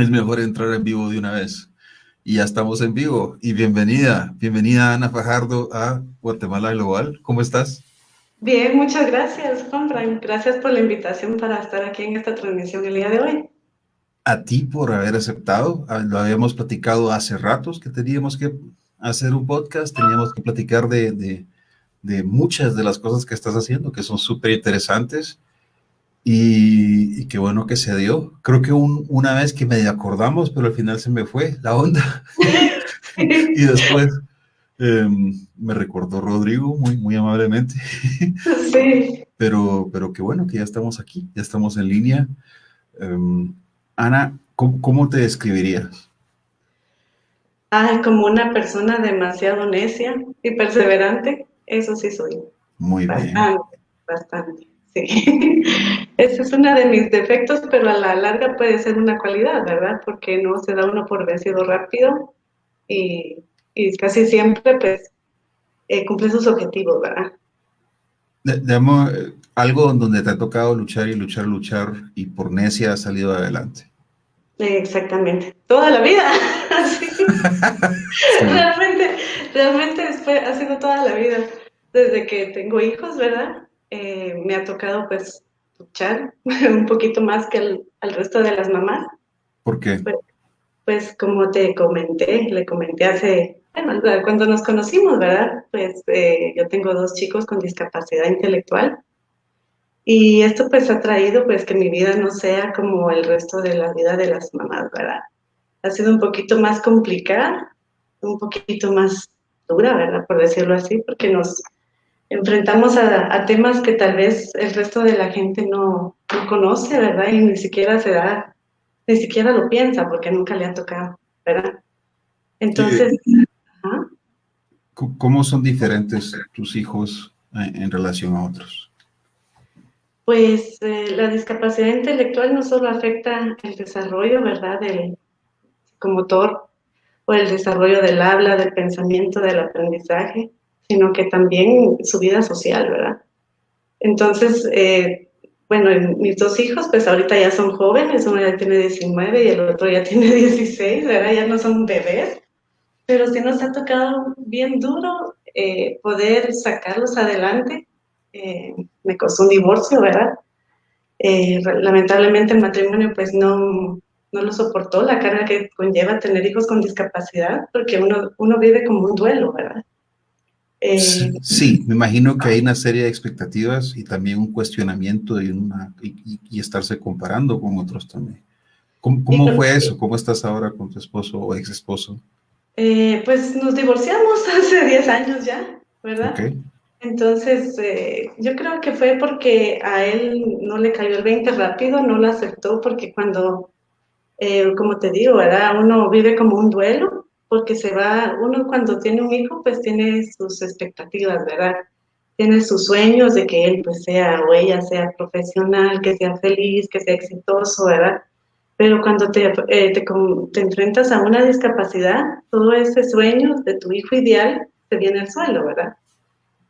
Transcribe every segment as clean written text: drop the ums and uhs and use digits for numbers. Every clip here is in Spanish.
es mejor entrar en vivo de una vez. Y ya estamos en vivo. Y bienvenida Ana Fajardo a Guatemala Global. ¿Cómo estás? Bien, muchas gracias, Juan. Gracias por la invitación para estar aquí en esta transmisión el día de hoy. A ti por haber aceptado. Lo habíamos platicado hace ratos que teníamos que hacer un podcast, teníamos que platicar de muchas de las cosas que estás haciendo, que son súper interesantes. Y qué bueno que se dio. Creo que una vez que medio acordamos, pero al final se me fue la onda. Y después me recordó Rodrigo muy amablemente. Sí. Pero qué bueno que ya estamos aquí, ya estamos en línea. Um, Ana, ¿cómo te describirías? Ay, como una persona demasiado necia y perseverante, eso sí soy. Muy bien. Bastante, bastante. Sí. Ese es uno de mis defectos, pero a la larga puede ser una cualidad, ¿verdad? Porque no se da uno por vencido rápido y, y casi siempre, pues, cumple sus objetivos, ¿verdad? Digamos, algo donde te ha tocado luchar y luchar y por necia has salido adelante. Exactamente. Toda la vida. Sí. Sí. Realmente, realmente ha sido toda la vida. Desde que tengo hijos, ¿verdad? Me ha tocado pues luchar un poquito más que al resto de las mamás. ¿Por qué? Pues, pues como te comenté, le comenté hace, bueno, cuando nos conocimos, ¿verdad? Pues yo tengo dos chicos con discapacidad intelectual y esto pues ha traído pues que mi vida no sea como el resto de la vida de las mamás, ¿verdad? Ha sido un poquito más complicada, un poquito más dura, ¿verdad? Por decirlo así, porque nos enfrentamos a temas que tal vez el resto de la gente no conoce, ¿verdad? Y ni siquiera se da, ni siquiera lo piensa porque nunca le ha tocado, ¿verdad? ¿Qué- Entonces, ajá, ¿Cómo son diferentes tus hijos en relación a otros? pues la discapacidad intelectual no solo afecta el desarrollo, ¿verdad? Del psicomotor o el desarrollo del habla, del pensamiento, del aprendizaje, sino que también su vida social, ¿verdad? Entonces, bueno, mis dos hijos, pues ahorita ya son jóvenes, uno ya tiene 19 y el otro ya tiene 16, ¿verdad? Ya no son bebés, pero sí nos ha tocado bien duro poder sacarlos adelante. Me costó un divorcio, ¿verdad? Lamentablemente el matrimonio pues no lo soportó, la carga que conlleva tener hijos con discapacidad, porque uno vive como un duelo, ¿verdad? Eh, Sí, me imagino que hay una serie de expectativas y también un cuestionamiento y estarse comparando con otros también. y ¿Cómo fue eso? ¿Cómo estás ahora con tu esposo o ex esposo? pues nos divorciamos hace 10 años ya, Ok. ¿verdad? Entonces, yo creo que fue porque a él no le cayó el 20 rápido, no lo aceptó, porque cuando, como te digo, ¿verdad? Uno vive como un duelo, porque uno cuando tiene un hijo, pues tiene sus expectativas, ¿verdad? Tiene sus sueños de que él, pues sea o ella sea profesional, que sea feliz, que sea exitoso, ¿verdad? Pero cuando te enfrentas a una discapacidad, todo ese sueño de tu hijo ideal se viene al suelo, ¿verdad?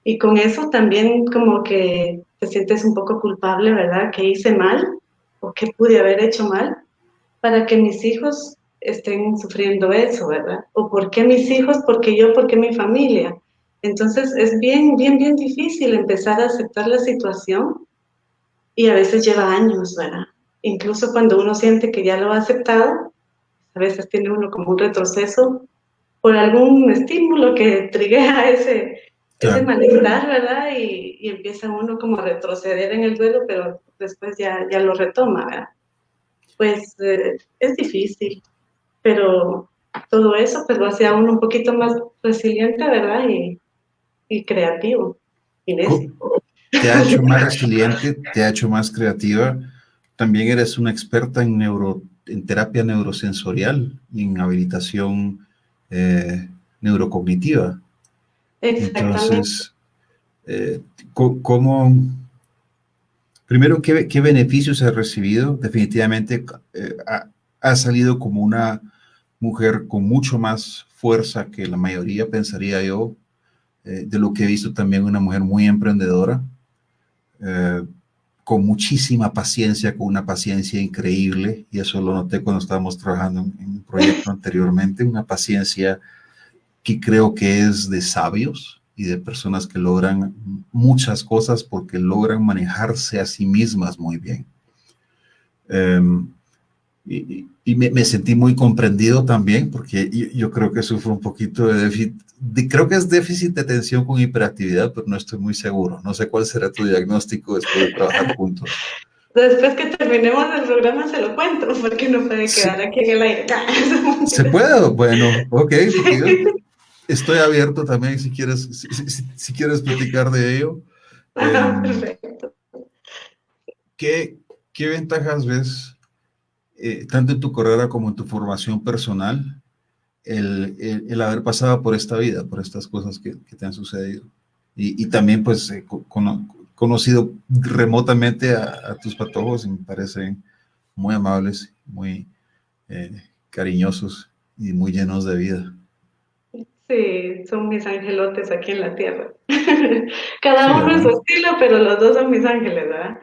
Y con eso también como que te sientes un poco culpable, ¿verdad? ¿Qué hice mal o qué pude haber hecho mal para que mis hijos estén sufriendo eso, ¿verdad? ¿O por qué mis hijos? ¿Por qué yo? ¿Por qué mi familia? Entonces es bien difícil empezar a aceptar la situación y a veces lleva años, ¿verdad? Incluso cuando uno siente que ya lo ha aceptado, a veces tiene uno como un retroceso por algún estímulo que triguea ese Claro. malestar, ¿verdad? Y empieza uno como a retroceder en el duelo, pero después ya lo retoma, ¿verdad? Pues es difícil, pero todo eso pues lo hace a uno un poquito más resiliente, ¿verdad? Y creativo y necio. Co- Te ha hecho más resiliente, te ha hecho más creativa. También eres una experta en terapia neurosensorial y en habilitación eh, neurocognitiva. Exactamente. Entonces, eh, ¿cómo, primero, qué beneficios has recibido? Definitivamente has salido como una mujer con mucho más fuerza que la mayoría, pensaría yo, de lo que he visto también una mujer muy emprendedora. Eh, con muchísima paciencia, con una paciencia increíble, y eso lo noté cuando estábamos trabajando en un proyecto anteriormente, una paciencia que creo que es de sabios y de personas que logran muchas cosas porque logran manejarse a sí mismas muy bien. Y me sentí muy comprendido también porque yo creo que sufro un poquito de déficit, creo que es déficit de atención con hiperactividad, pero no estoy muy seguro. No sé cuál será tu diagnóstico después de trabajar juntos. Después que terminemos el programa se lo cuento, porque no puede quedar Sí, aquí en el aire. ¿se puede? Bueno, ok, porque yo Sí. estoy abierto también si quieres platicar de ello. Ajá, Um, perfecto. ¿qué, ¿Qué ventajas ves, tanto en tu carrera como en tu formación personal, el haber pasado por esta vida, por estas cosas que te han sucedido? Y también, pues, conocido remotamente a tus patojos y me parecen muy amables, muy cariñosos y muy llenos de vida. Sí, son mis angelotes aquí en la tierra. Sí, Cada uno en su ¿verdad? estilo, pero los dos son mis ángeles, ¿verdad?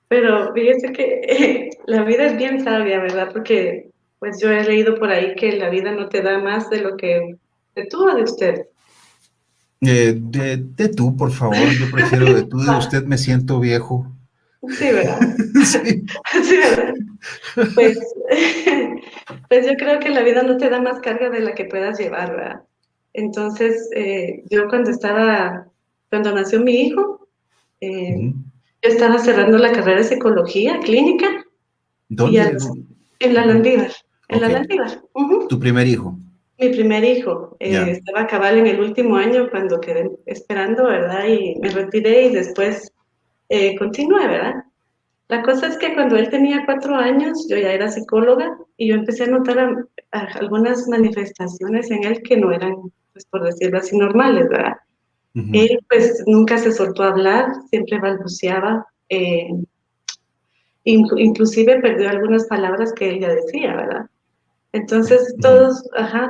Pero fíjese que la vida es bien sabia, ¿verdad? Porque pues yo he leído por ahí que la vida no te da más de lo que de tú o de usted. De tú, por favor, yo prefiero de tú, de Ah, usted me siento viejo. sí, ¿verdad? Sí. Sí, ¿verdad? Pues, pues yo creo que la vida no te da más carga de la que puedas llevar, ¿verdad? Entonces, yo cuando nació mi hijo, Ujú. yo estaba cerrando la carrera de psicología clínica y ¿Dónde? en la Landívar, en Ok, la Landívar. Ujú. tu primer hijo. Mi primer hijo, Ya. estaba cabal en el último año cuando quedé esperando, ¿verdad? Y me retiré y después continué, ¿verdad? La cosa es que cuando él tenía 4 años, yo ya era psicóloga y yo empecé a notar algunas manifestaciones en él que no eran, pues por decirlo así, normales, ¿verdad? Ujú. Él pues nunca se soltó a hablar, siempre balbuceaba, inclusive perdió algunas palabras que ella decía, ¿verdad? Entonces Ujú.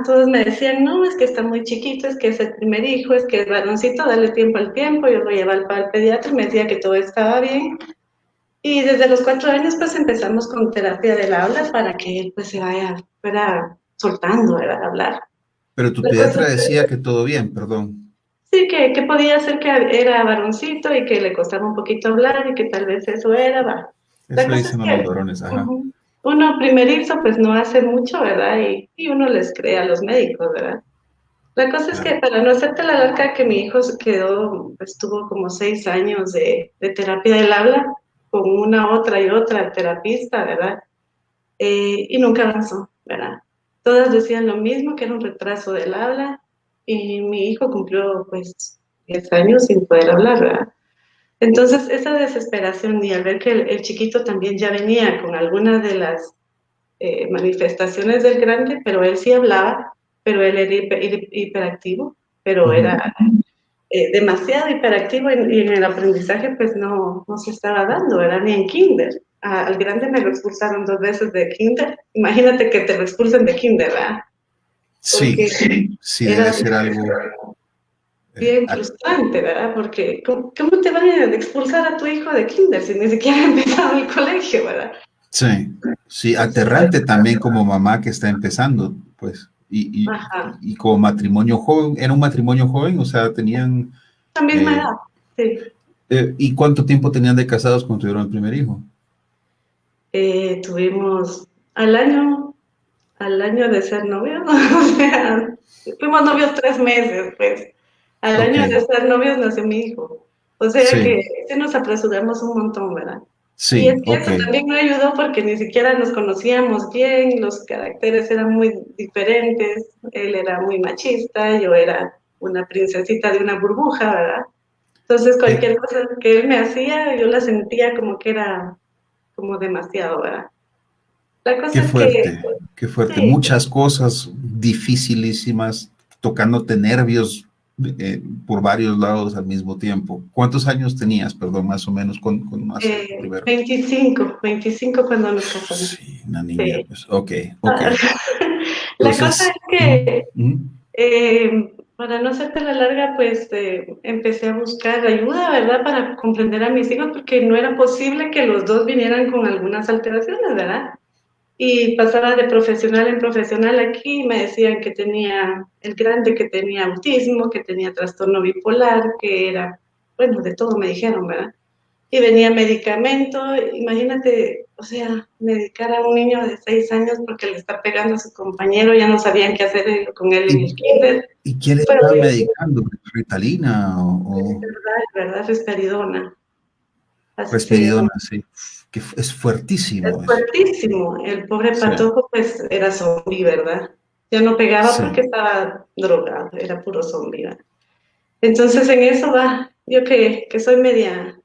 todos me decían, no, es que está muy chiquito, es que es el primer hijo, es que es varoncito, dale tiempo al tiempo. Yo lo llevaba al pediatra y me decía que todo estaba bien. Y desde los 4 años pues empezamos con terapia del habla para que él pues fuera soltando, ¿verdad? Hablar. Pero tu La cosa pediatra es decía que todo bien, perdón. sí, que podía ser que era varoncito y que le costaba un poquito hablar y que tal vez eso era, va. La Eso cosa es dicen a los que varones, ajá. ujú, uno primerizo pues no hace mucho, ¿verdad? Y uno les cree a los médicos, ¿verdad? La cosa es que Claro. para no hacerte la larga, que mi hijo se quedó, estuvo como 6 años de terapia del habla con una, otra y otra terapista, ¿verdad? Y nunca avanzó, ¿verdad? Todas decían lo mismo, que era un retraso del habla, y mi hijo cumplió pues 10 años sin poder hablar, ¿verdad? Entonces, esa desesperación y al ver que el chiquito también ya venía con algunas de las manifestaciones del grande, pero él sí hablaba, pero él era hiperactivo, pero Ujú. era demasiado hiperactivo y en el aprendizaje pues no se estaba dando, era ni en kinder. Al grande me lo expulsaron 2 veces de kinder. Imagínate que te lo expulsen de kinder, ¿verdad? Sí, Porque sí debe era ser algo. eh, bien a- frustrante, ¿verdad? Porque ¿cómo te van a expulsar a tu hijo de kinder si ni siquiera ha empezado el colegio, ¿verdad? sí, sí, Entonces, aterrante también como mamá que está empezando, pues, ajá, y como matrimonio joven, era un matrimonio joven, o sea, tenían, la misma eh, edad, sí. ¿y cuánto tiempo tenían de casados cuando tuvieron el primer hijo? Tuvimos al año, al año de ser novios, o sea, fuimos novios 3 meses, pues. Al Ok, año de ser novios nació mi hijo. O sea sí, que sí nos apresuramos un montón, ¿verdad? Y es sí, que ok. eso también no ayudó porque ni siquiera nos conocíamos bien, los caracteres eran muy diferentes, él era muy machista, yo era una princesita de una burbuja, ¿verdad? Entonces Eh, cualquier cosa que él me hacía, yo la sentía como que era como demasiado, ¿verdad? La cosa Qué es que, fuerte, qué fuerte. sí, Muchas cosas dificilísimas, tocándote nervios por varios lados al mismo tiempo. ¿Cuántos años tenías, perdón, más o menos con nace tu primero? 25 cuando nos casamos. Sí, una niña, Sí. pues, ok, ok. Ah, la cosa es Entonces, que, ujú. eh, para no hacerte la larga, pues empecé a buscar ayuda, ¿verdad? Para comprender a mis hijos, porque no era posible que los dos vinieran con algunas alteraciones, ¿verdad? Y pasaba de profesional en profesional aquí, me decían que tenía, el grande que tenía autismo, que tenía trastorno bipolar, que era, bueno, de todo me dijeron, ¿verdad? Y venía medicamento, imagínate, o sea, medicar a un niño de 6 años porque le está pegando a su compañero, ya no sabían qué hacer con él en ¿Y, el kinder, y qué le pero estaban medicando? ¿Ritalina es o verdad, ¿verdad? Risperidona, así se llama. risperidona? Sí, que es Es fuertísimo eso. fuertísimo, el pobre Sí, patojo pues era zombie, ¿verdad? Ya no pegaba sí. porque estaba drogado, era puro zombie, ¿verdad? Entonces en eso va, yo que soy media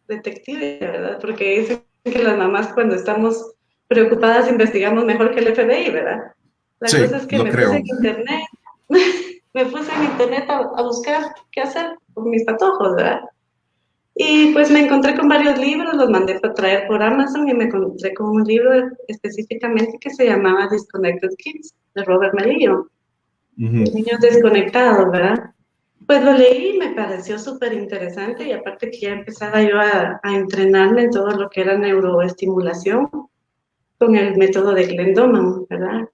detective, ¿verdad? Porque dicen que las mamás cuando estamos preocupadas investigamos mejor que el FBI, ¿verdad? La cosa Sí, es que lo me puse creo. en internet, me puse en internet a buscar qué hacer con mis patojos, ¿verdad? Y pues me encontré con varios libros, los mandé para traer por Amazon y me encontré con un libro específicamente que se llamaba Disconnected Kids, de Robert Melillo, Ujú. de niños desconectados, ¿verdad? Pues lo leí y me pareció súper interesante y aparte que ya empezaba yo a entrenarme en todo lo que era neuroestimulación con el método de Glenn Doman, ¿verdad?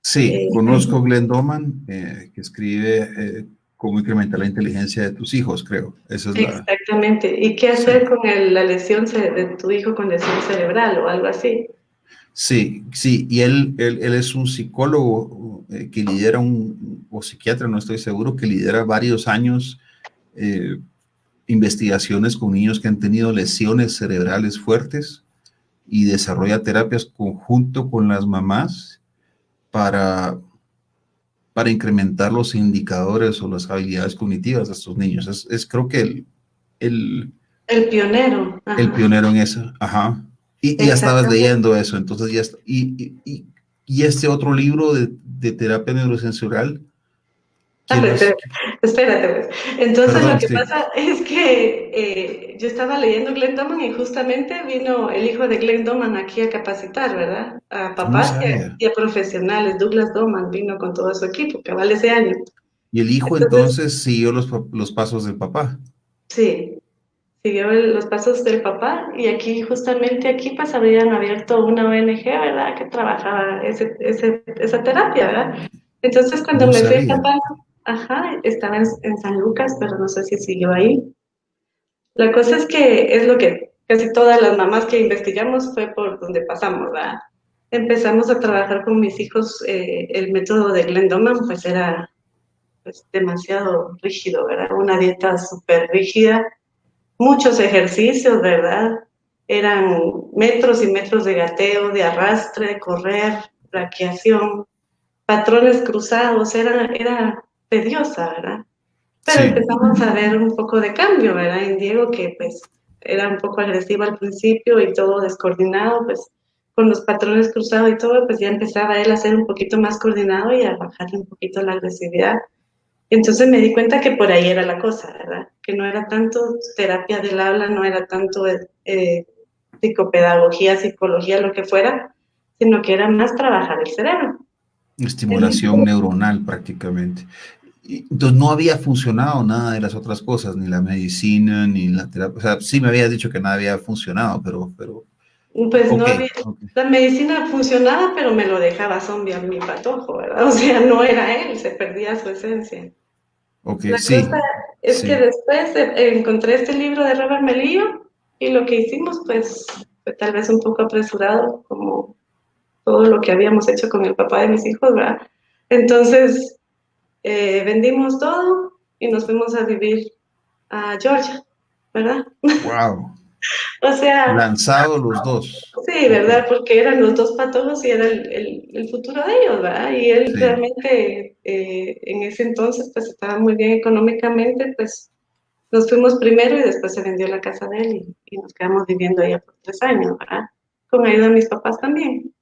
Sí, Eh, conozco Glenn Doman, que escribe cómo incrementar la inteligencia de tus hijos, creo. Esa es la... exactamente. ¿Y qué Sí, hacer con la lesión de tu hijo con lesión cerebral o algo así? sí, sí. Y él es un psicólogo que lidera o psiquiatra, no estoy seguro, que lidera varios años eh, investigaciones con niños que han tenido lesiones cerebrales fuertes y desarrolla terapias conjunto con las mamás para, para incrementar los indicadores o las habilidades cognitivas de estos niños. Creo que el, El pionero, el ajá, pionero en eso. Ajá. Y ya estabas exactamente. leyendo eso, entonces ya está. Y este otro libro de terapia neurosensorial, Ah, ¿quién lo es? espérate, pues. Entonces lo Perdón, que sí. pasa es que yo estaba leyendo Glenn Doman y justamente vino el hijo de Glenn Doman aquí a capacitar, ¿verdad? A No papás sabía. y a profesionales. Douglas Doman vino con todo su equipo, cabal ese año. Y el hijo Entonces, entonces siguió los pasos del papá. sí, siguió los pasos del papá y aquí, justamente aquí, pues habían abierto una ONG, ¿verdad? Que trabajaba esa terapia, ¿verdad? Entonces, cuando No me fui a sabía. Japón, ajá, estaba en San Lucas, pero no sé si siguió ahí. La cosa es que es lo que casi todas las mamás que investigamos fue por donde pasamos, ¿verdad? Empezamos a trabajar con mis hijos, el método de Glenn Doman, pues era pues, demasiado rígido, ¿verdad? Una dieta súper rígida, muchos ejercicios, ¿verdad? Eran metros y metros de gateo, de arrastre, correr, braquiación, patrones cruzados, era tediosa, ¿verdad? Pero Sí, empezamos a ver un poco de cambio, ¿verdad? En Diego, que pues era un poco agresivo al principio y todo descoordinado, pues con los patrones cruzados y todo, pues ya empezaba él a ser un poquito más coordinado y a bajarle un poquito la agresividad. Entonces me di cuenta que por ahí era la cosa, ¿verdad? Que no era tanto terapia del habla, no era tanto psicopedagogía, psicología, lo que fuera, sino que era más trabajar el cerebro. estimulación neuronal prácticamente. Entonces no había funcionado nada de las otras cosas, ni la medicina, ni la terapia. O sea, sí me habías dicho que nada había funcionado, pero Pues no ok, había, ok, la medicina funcionaba, pero me lo dejaba zombie a mi patojo, ¿verdad? O sea, no era él, se perdía su esencia. ok, La cosa sí, es que sí, después encontré este libro de Robert Melillo y lo que hicimos, pues, fue tal vez un poco apresurado, como todo lo que habíamos hecho con el papá de mis hijos, ¿verdad? Entonces, vendimos todo y nos fuimos a vivir a Georgia, ¿verdad? wow, O sea, lanzado los dos, sí, ok, ¿verdad? Porque eran los dos patojos y era el futuro de ellos, ¿verdad? Y él sí, realmente en ese entonces pues estaba muy bien económicamente, pues nos fuimos primero y después se vendió la casa de él y nos quedamos viviendo allá por 3 años, ¿verdad? Con ayuda de mis papás también.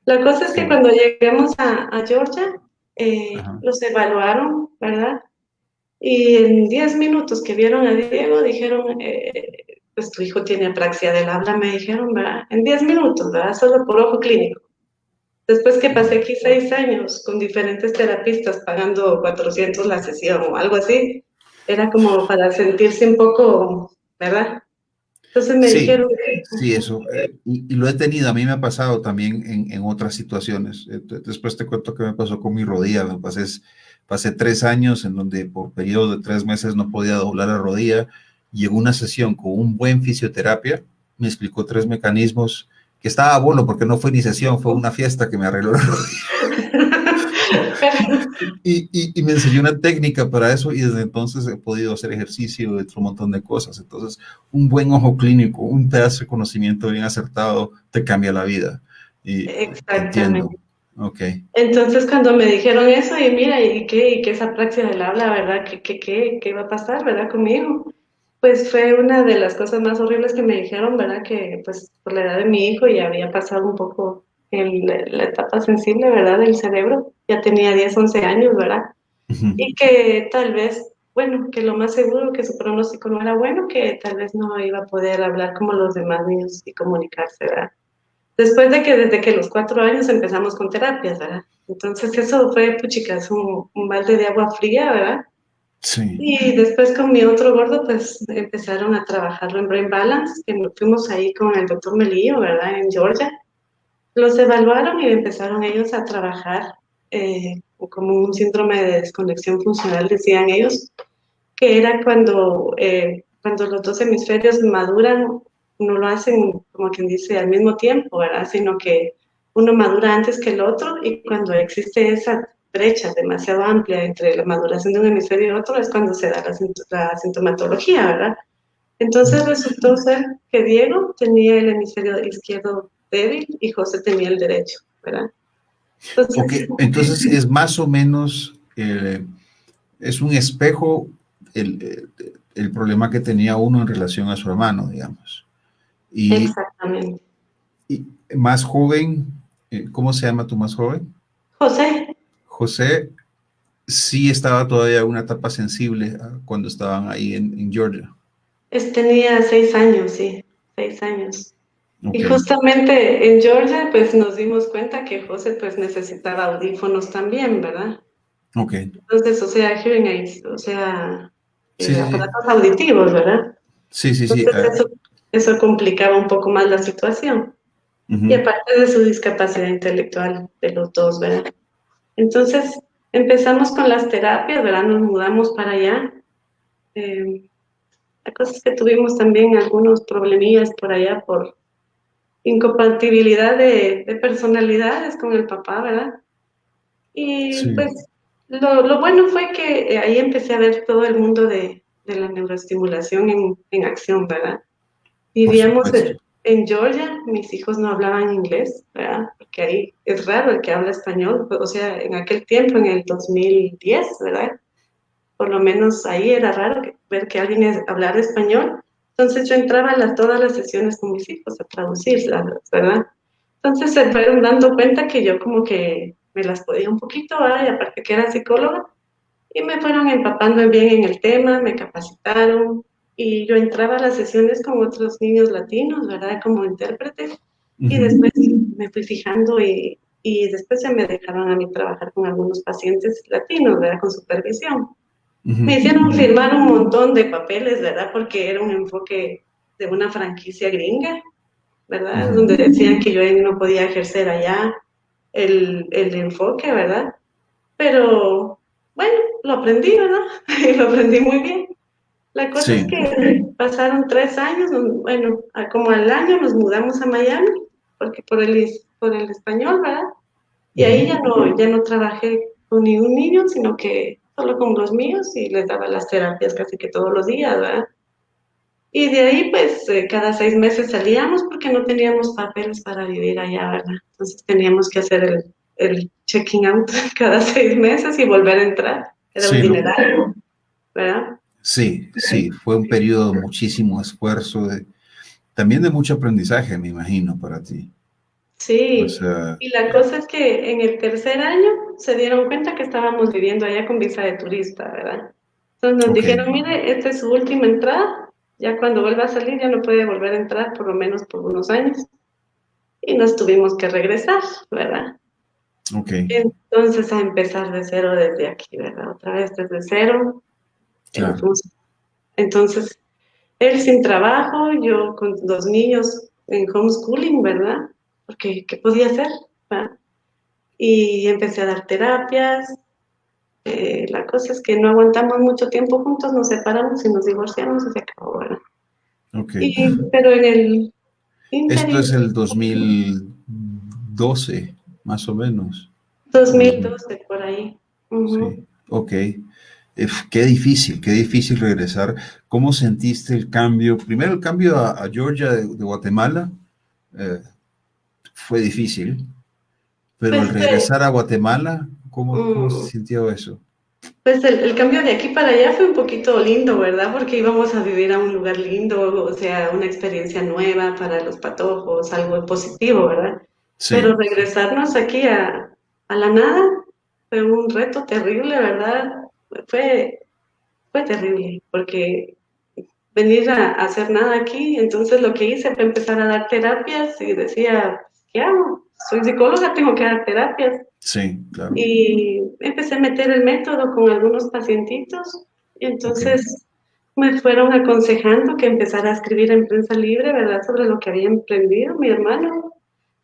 La cosa es que sí, cuando llegamos a Georgia, ajá, los evaluaron, ¿verdad? Y en 10 minutos que vieron a Diego, dijeron, pues tu hijo tiene apraxia del habla, me dijeron, ¿verdad? En 10 minutos, ¿verdad? Solo por ojo clínico. Después que pasé Wow. aquí 6 años con diferentes terapistas pagando 400 la sesión o algo así, era como para sentirse un poco, ¿verdad? Entonces me Sí, dijeron, sí, eso. Y lo he tenido, a mí me ha pasado también en otras situaciones. Después te cuento qué me pasó con mi rodilla. Pasé 3 años en donde por periodos de 3 meses no podía doblar la rodilla. Y en una sesión con un buen fisioterapia me explicó 3 mecanismos que estaba bueno porque no fue ni sesión, fue una fiesta que me arregló la rodilla. pero Y me enseñó una técnica para eso y desde entonces he podido hacer ejercicio, he hecho un montón de cosas. Entonces, un buen ojo clínico, un pedazo de conocimiento bien acertado te cambia la vida. Y entiendo. exactamente. Ok. Entonces cuando me dijeron eso, y mira, y qué esa praxis del habla, ¿verdad? ¿Qué iba a pasar, ¿verdad? Conmigo. Pues fue una de las cosas más horribles que me dijeron, ¿verdad? Que pues por la edad de mi hijo ya había pasado un poco en la etapa sensible, ¿verdad? Del cerebro. Ya tenía 10 11 años, ¿verdad? Ujú. Y que tal vez, bueno, que lo más seguro que su pronóstico no era bueno, que tal vez no iba a poder hablar como los demás niños y comunicarse, ¿verdad? Después de que desde que los 4 años empezamos con terapias, ¿verdad? Entonces eso fue, puchicas, un balde de agua fría, ¿verdad? Sí. Y después con mi otro gordo, pues empezaron a trabajarlo en Brain Balance, que nos fuimos ahí con el doctor Melillo, ¿verdad? En Georgia. Los evaluaron y empezaron ellos a trabajar como un síndrome de desconexión funcional, decían ellos, que era cuando los dos hemisferios maduran, no lo hacen como quien dice al mismo tiempo, ¿verdad? Sino que uno madura antes que el otro y cuando existe esa brecha demasiado amplia entre la maduración de un hemisferio y otro es cuando se da la sintomatología, ¿verdad? Entonces resultó ser que Diego tenía el hemisferio izquierdo débil y José tenía el derecho, ¿verdad? Ok, Entonces, entonces es más o menos, es un espejo el problema que tenía uno en relación a su hermano, digamos. Y, exactamente. y más joven, ¿cómo se llama tu más joven? José, José sí estaba todavía en una etapa sensible cuando estaban ahí en Georgia. tenía 6 años, sí, 6 años. Y Ok, justamente en Georgia, pues nos dimos cuenta que José pues necesitaba audífonos también, ¿verdad? ok. Entonces, o sea, hearing aids, o sea, Sí, sí, sí. aparatos auditivos, ¿verdad? Sí, sí, sí. Entonces eso complicaba un poco más la situación. Y Ujú. aparte de su discapacidad intelectual de los dos, ¿verdad? Entonces empezamos con las terapias, ¿verdad? Nos mudamos para allá. Eh, la cosa es que tuvimos también algunos problemillas por allá por incompatibilidad de personalidades con el papá, ¿verdad? Y Sí, pues lo bueno fue que ahí empecé a ver todo el mundo de la neuroestimulación en acción, ¿verdad? por Vivíamos supuesto. en Georgia, mis hijos no hablaban inglés, ¿verdad? Porque ahí es raro el que habla español, o sea, en aquel tiempo, en el 2010, ¿verdad? Por lo menos ahí era raro ver que alguien hablara español. Entonces yo entraba todas las sesiones con mis hijos a traducirlas, ¿verdad? Entonces se fueron dando cuenta que yo como que me las podía un poquito, ¿verdad? Y aparte que era psicóloga, y me fueron empapando bien en el tema, me capacitaron, y yo entraba a las sesiones con otros niños latinos, ¿verdad? Como intérprete, y Ujú, después me fui fijando y después ya me dejaron a mí trabajar con algunos pacientes latinos, ¿verdad? Con supervisión. Me ujú, hicieron firmar un montón de papeles, ¿verdad? Porque era un enfoque de una franquicia gringa, ¿verdad? ujú. Donde decían que yo no podía ejercer allá el enfoque, ¿verdad? Pero bueno, lo aprendí, ¿verdad? Y lo aprendí muy bien. La cosa es Sí. que pasaron 3 años, bueno, como al año nos mudamos a Miami, porque por el español, ¿verdad? Y ahí Ujú. ya no trabajé con ningún niño, sino que solo con los míos y les daba las terapias casi que todos los días, ¿verdad? Y de ahí, pues, cada 6 meses salíamos porque no teníamos papeles para vivir allá, ¿verdad? Entonces teníamos que hacer el checking out cada 6 meses y volver a entrar. Era un Sí, no. dineral, ¿verdad? Sí, sí, fue un periodo de muchísimo esfuerzo, también de mucho aprendizaje, me imagino, para ti. O Sí. sea, Y la cosa es que en el tercer año se dieron cuenta que estábamos viviendo allá con visa de turista, ¿verdad? Entonces nos ok. dijeron, mire, esta es su última entrada, ya cuando vuelva a salir ya no puede volver a entrar por lo menos por unos años. Y nos tuvimos que regresar, ¿verdad? Ok, Entonces, a empezar de cero desde aquí, ¿verdad? Otra vez desde cero. claro. Fuimos. Entonces, él sin trabajo, yo con 2 niños en homeschooling, ¿verdad? Porque, ¿qué podía hacer? ¿verdad? Y empecé a dar terapias. La cosa es que no aguantamos mucho tiempo juntos, nos separamos y nos divorciamos y se acabó, ¿verdad? Ok. Pero en el Esto interim, es el 2012, más o menos. O 2012, por ahí. sí, Ujú. ok. Qué difícil regresar. ¿Cómo sentiste el cambio? Primero el cambio a Georgia de Guatemala eh, fue difícil, pero el Pues, regresar a Guatemala, ¿cómo se mm, sintió eso? pues el cambio de aquí para allá fue un poquito lindo, ¿verdad? Porque íbamos a vivir a un lugar lindo, o sea, una experiencia nueva para los patojos, algo positivo, ¿verdad? Pero Sí, regresarnos aquí a la nada fue un reto terrible, ¿verdad? Fue, fue terrible, porque venir a hacer nada aquí, entonces lo que hice fue empezar a dar terapias y decía, ¿qué hago? Soy psicóloga, tengo que dar terapias. sí, claro. Y empecé a meter el método con algunos pacientitos y Ok, entonces me fueron aconsejando que empezara a escribir en prensa libre, ¿verdad? Sobre lo que había emprendido mi hermano.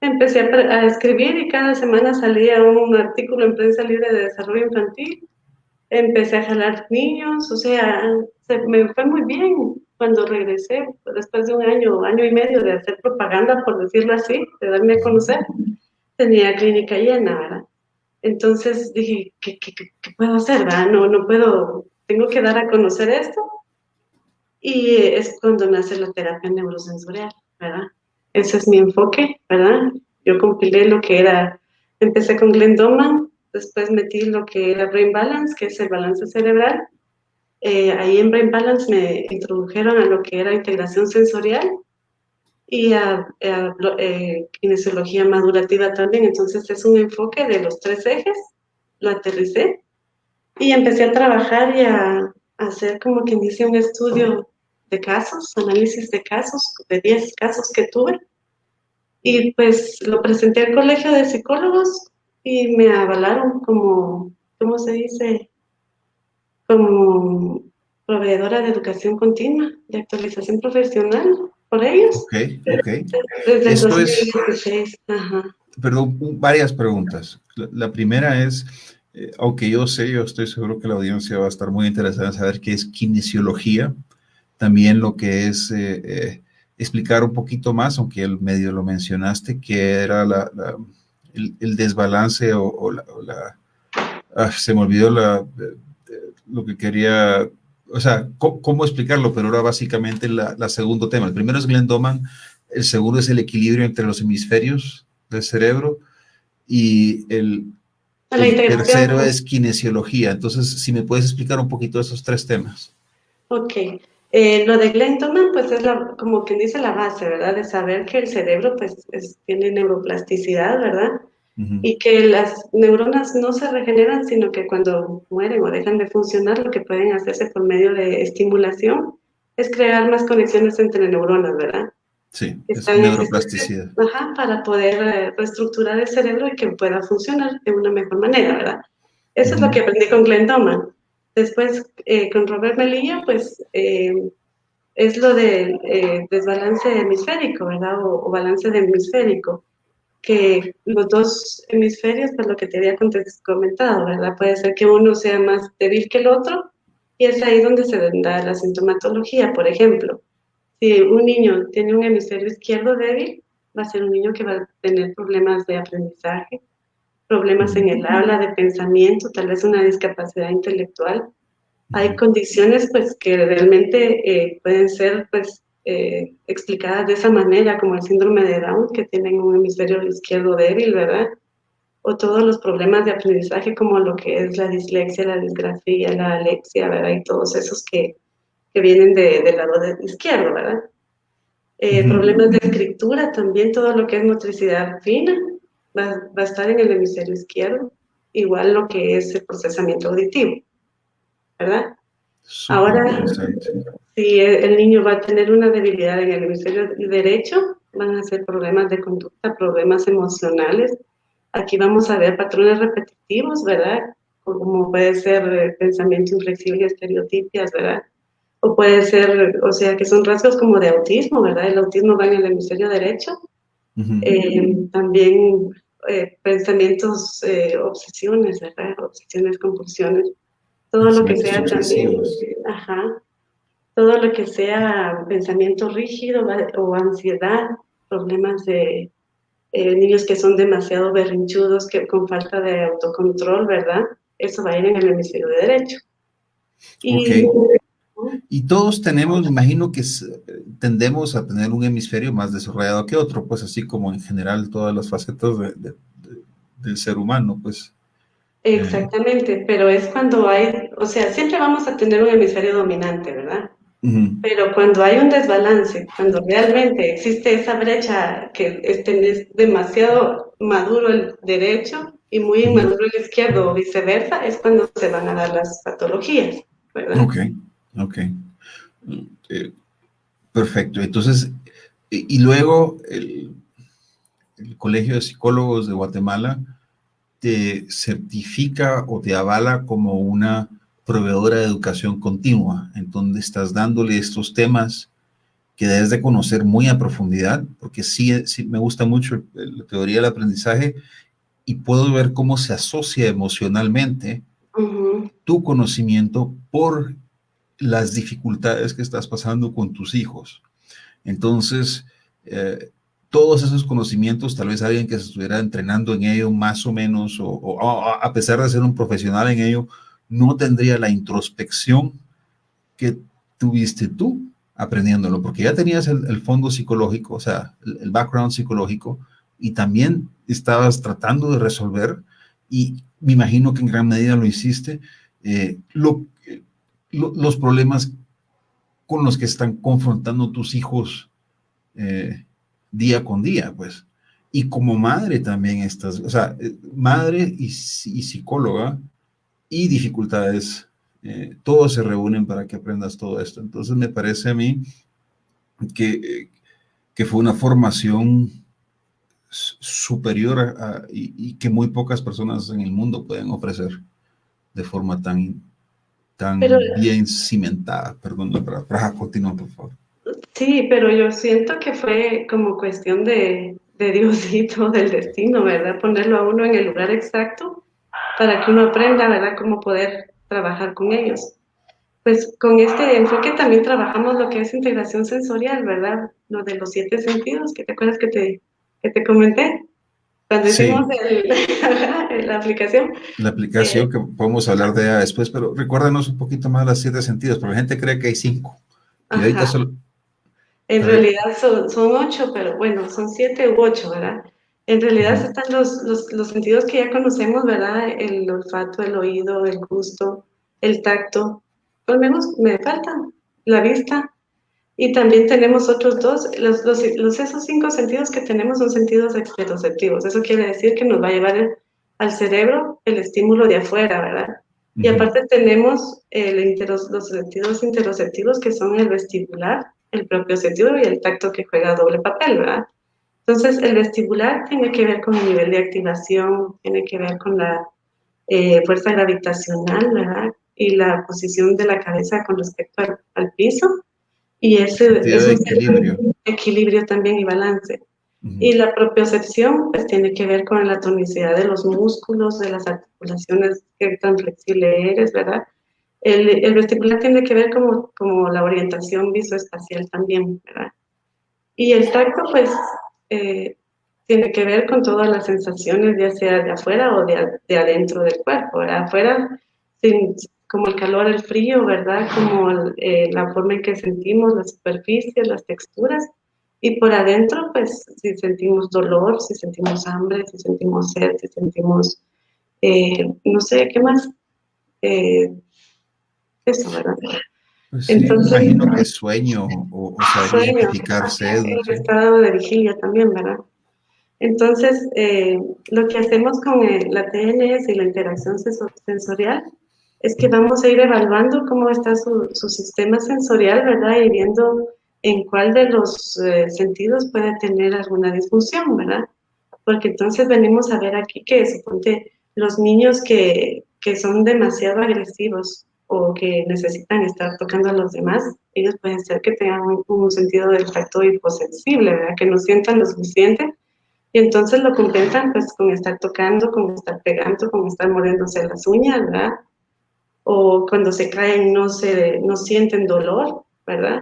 Empecé a escribir y cada semana salía un artículo en prensa libre de desarrollo infantil. Empecé a jalar niños, o sea, me fue muy bien cuando regresé, después de un año, año y medio de hacer propaganda, por decirlo así, de darme a conocer, tenía clínica llena, ¿verdad? Entonces dije, ¿qué puedo hacer? ¿verdad? No puedo, tengo que dar a conocer esto. Y es cuando nace la terapia neurosensorial, ¿verdad? Ese es mi enfoque, ¿verdad? Yo compilé lo que era, empecé con Glenn Doman, después metí lo que era Brain Balance, que es el balance cerebral. Ahí en Brain Balance me introdujeron a lo que era integración sensorial y kinesiología madurativa también. Entonces es un enfoque de los 3 ejes, lo aterricé y empecé a trabajar y a hacer como quien dice un estudio de casos, análisis de casos, de 10 casos que tuve. Y pues lo presenté al colegio de psicólogos y me avalaron como, ¿cómo se dice? Como proveedora de educación continua, de actualización profesional por ellos, ok, ok. desde el Esto es, 2016. Ajá. perdón, varias preguntas. La primera es, aunque yo estoy seguro que la audiencia va a estar muy interesada en saber qué es kinesiología, también lo que es explicar un poquito más, aunque el medio lo mencionaste, que era el desbalance se me olvidó lo que quería, o sea, cómo explicarlo, pero era básicamente la segundo tema. El primero es Glenn Doman, el segundo es el equilibrio entre los hemisferios del cerebro y La el tercero integración. es kinesiología. Entonces, si me puedes explicar un poquito esos tres temas. Ok. Lo de Glentoman, pues es como quien dice la base, ¿verdad? De saber que el cerebro, pues, tiene neuroplasticidad, ¿verdad? Uh -huh. Y que las neuronas no se regeneran, sino que cuando mueren o dejan de funcionar, lo que pueden hacerse por medio de estimulación es crear más conexiones entre neuronas, ¿verdad? Sí, Que es están existentes, neuroplasticidad. ajá, para poder reestructurar el cerebro y que pueda funcionar de una mejor manera, ¿verdad? Uh Eso es lo que -huh. aprendí con Glenn Doman. Después, con Robert Melilla, pues es lo del desbalance hemisférico, ¿verdad? O balance de hemisférico, que los dos hemisferios, pues lo que te había comentado, ¿verdad? Puede ser que uno sea más débil que el otro y es ahí donde se da la sintomatología. Por ejemplo, si un niño tiene un hemisferio izquierdo débil, va a ser un niño que va a tener problemas de aprendizaje, Uh problemas en -huh. el habla, de pensamiento, tal vez una discapacidad intelectual. Uh Hay -huh. condiciones pues que realmente pueden ser pues explicadas de esa manera, como el síndrome de Down, que tienen un hemisferio izquierdo débil, ¿verdad? O todos los problemas de aprendizaje como lo que es la dislexia, la disgrafía, la alexia, ¿verdad? Y todos esos que vienen del lado izquierdo, ¿verdad? Uh -huh. Problemas de escritura también, todo lo que es motricidad fina va a estar en el hemisferio izquierdo, igual lo que es el procesamiento auditivo, ¿verdad? Súper Ahora, interesante. si el niño va a tener una debilidad en el hemisferio derecho, van a ser problemas de conducta, problemas emocionales, Aquí vamos a ver patrones repetitivos, ¿verdad? Como puede ser pensamiento inflexible y estereotipias, ¿verdad? O puede ser, o sea, que son rasgos como de autismo, ¿verdad? El autismo va en el hemisferio derecho. También pensamientos, obsesiones, ¿verdad? Obsesiones, compulsiones. Todo lo que Pensamientos sea también, obsesivos. ajá, todo lo que sea pensamiento rígido o ansiedad, problemas de niños que son demasiado berrinchudos, que con falta de autocontrol, ¿verdad? Eso va a ir en el hemisferio derecho. Ok. Y Y todos tenemos, me imagino que tendemos a tener un hemisferio más desarrollado que otro, pues así como en general todas las facetas del ser humano, pues. Eh, exactamente, pero es cuando hay, o sea, siempre vamos a tener un hemisferio dominante, ¿verdad? ujú, Pero cuando hay un desbalance, cuando realmente existe esa brecha que es demasiado maduro el derecho y muy ujú. inmaduro el izquierdo o viceversa, es cuando se van a dar las patologías, ¿verdad? Ok, ok. Eh, Perfecto. Entonces, y luego el Colegio de Psicólogos de Guatemala te certifica o te avala como una proveedora de educación continua, en donde estás dándole estos temas que debes de conocer muy a profundidad, porque sí, sí me gusta mucho la teoría del aprendizaje y puedo ver cómo se asocia emocionalmente Ujú. tu conocimiento por las dificultades que estás pasando con tus hijos. Entonces, eh, todos esos conocimientos, tal vez alguien que se estuviera entrenando en ello más o menos, o a pesar de ser un profesional en ello, no tendría la introspección que tuviste tú aprendiéndolo, porque ya tenías el fondo psicológico, o sea, el background psicológico, y también estabas tratando de resolver, y me imagino que en gran medida lo hiciste, los problemas con los que están confrontando tus hijos eh, día con día, pues. Y como madre también estás, o sea, madre y psicóloga y dificultades, todos se reúnen para que aprendas todo esto. Entonces me parece a mí que, que fue una formación superior y que muy pocas personas en el mundo pueden ofrecer de forma Pero tan bien cimentada. Perdón, para continuar, por favor. sí, pero yo siento que fue como cuestión de Diosito, del destino, ¿verdad? Ponerlo a uno en el lugar exacto para que uno aprenda, ¿verdad?, cómo poder trabajar con ellos. Pues con este enfoque también trabajamos lo que es integración sensorial, ¿verdad? Lo de los 7 sentidos, que te acuerdas que te comenté cuando hicimos Sí, la aplicación. la Eh, aplicación que podemos hablar de ella después, pero recuérdanos un poquito más las 7 sentidos, porque la gente cree que hay 5. Y ahorita ajá. solo... En A ver. realidad son 8, pero bueno, son 7 u 8, ¿verdad? En realidad Ujú. están los sentidos que ya conocemos, ¿verdad? El olfato, el oído, el gusto, el tacto. Al menos me faltan la vista. Y también tenemos otros dos, esos 5 sentidos que tenemos son sentidos exteroceptivos. Eso quiere decir que nos va a llevar al cerebro el estímulo de afuera, ¿verdad? Y Ujú. aparte tenemos los sentidos interoceptivos que son el vestibular, el propioceptivo y el tacto que juega doble papel, ¿verdad? Entonces el vestibular tiene que ver con el nivel de activación, tiene que ver con la fuerza gravitacional, ¿verdad? Y la posición de la cabeza con respecto al piso. Y ese Sentido es de un equilibrio. equilibrio también y balance. Ujú. Y la propiocepción, pues tiene que ver con la tonicidad de los músculos, de las articulaciones, qué tan flexible eres, ¿verdad? El vestibular tiene que ver como la orientación visoespacial también, ¿verdad? Y el tacto, pues, eh, tiene que ver con todas las sensaciones, ya sea de afuera o de adentro del cuerpo, ¿verdad? Afuera, como el calor, el frío, ¿verdad? Como la forma en que sentimos las superficies, las texturas. Y por adentro, pues, si sentimos dolor, si sentimos hambre, si sentimos sed, si sentimos, no sé, ¿qué más? Eh, eso, ¿verdad? Pues sí, me Entonces, imagino que sueño o saber sueño, identificar ajá, sed, el sí. estado de vigilia también, ¿verdad? Entonces, lo que hacemos con la TNS y la interacción sensorial es que vamos a ir evaluando cómo está su sistema sensorial, ¿verdad? Y viendo en cuál de los sentidos puede tener alguna disfunción, ¿verdad? porque entonces venimos a ver aquí que suponte los niños que son demasiado agresivos o que necesitan estar tocando a los demás, ellos pueden ser que tengan un sentido del tacto hiposensible, ¿verdad? Que no sientan lo suficiente y entonces lo compensan pues con estar tocando, con estar pegando, con estar mordiéndose las uñas, ¿verdad? O cuando se caen no sienten dolor, ¿verdad?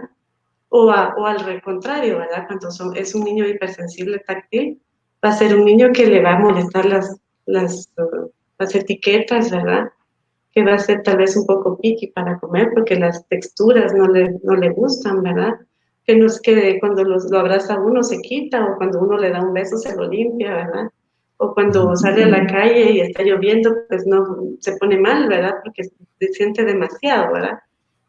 O al contrario, ¿verdad? Cuando es un niño hipersensible táctil, va a ser un niño que le va a molestar las etiquetas, ¿verdad? Que va a ser tal vez un poco picky para comer porque las texturas no le gustan, ¿verdad? Que no es que cuando lo abraza uno se quita o cuando uno le da un beso se lo limpia, ¿verdad? O cuando sale a la calle y está lloviendo, pues no se pone mal, ¿verdad? Porque se siente demasiado, ¿verdad?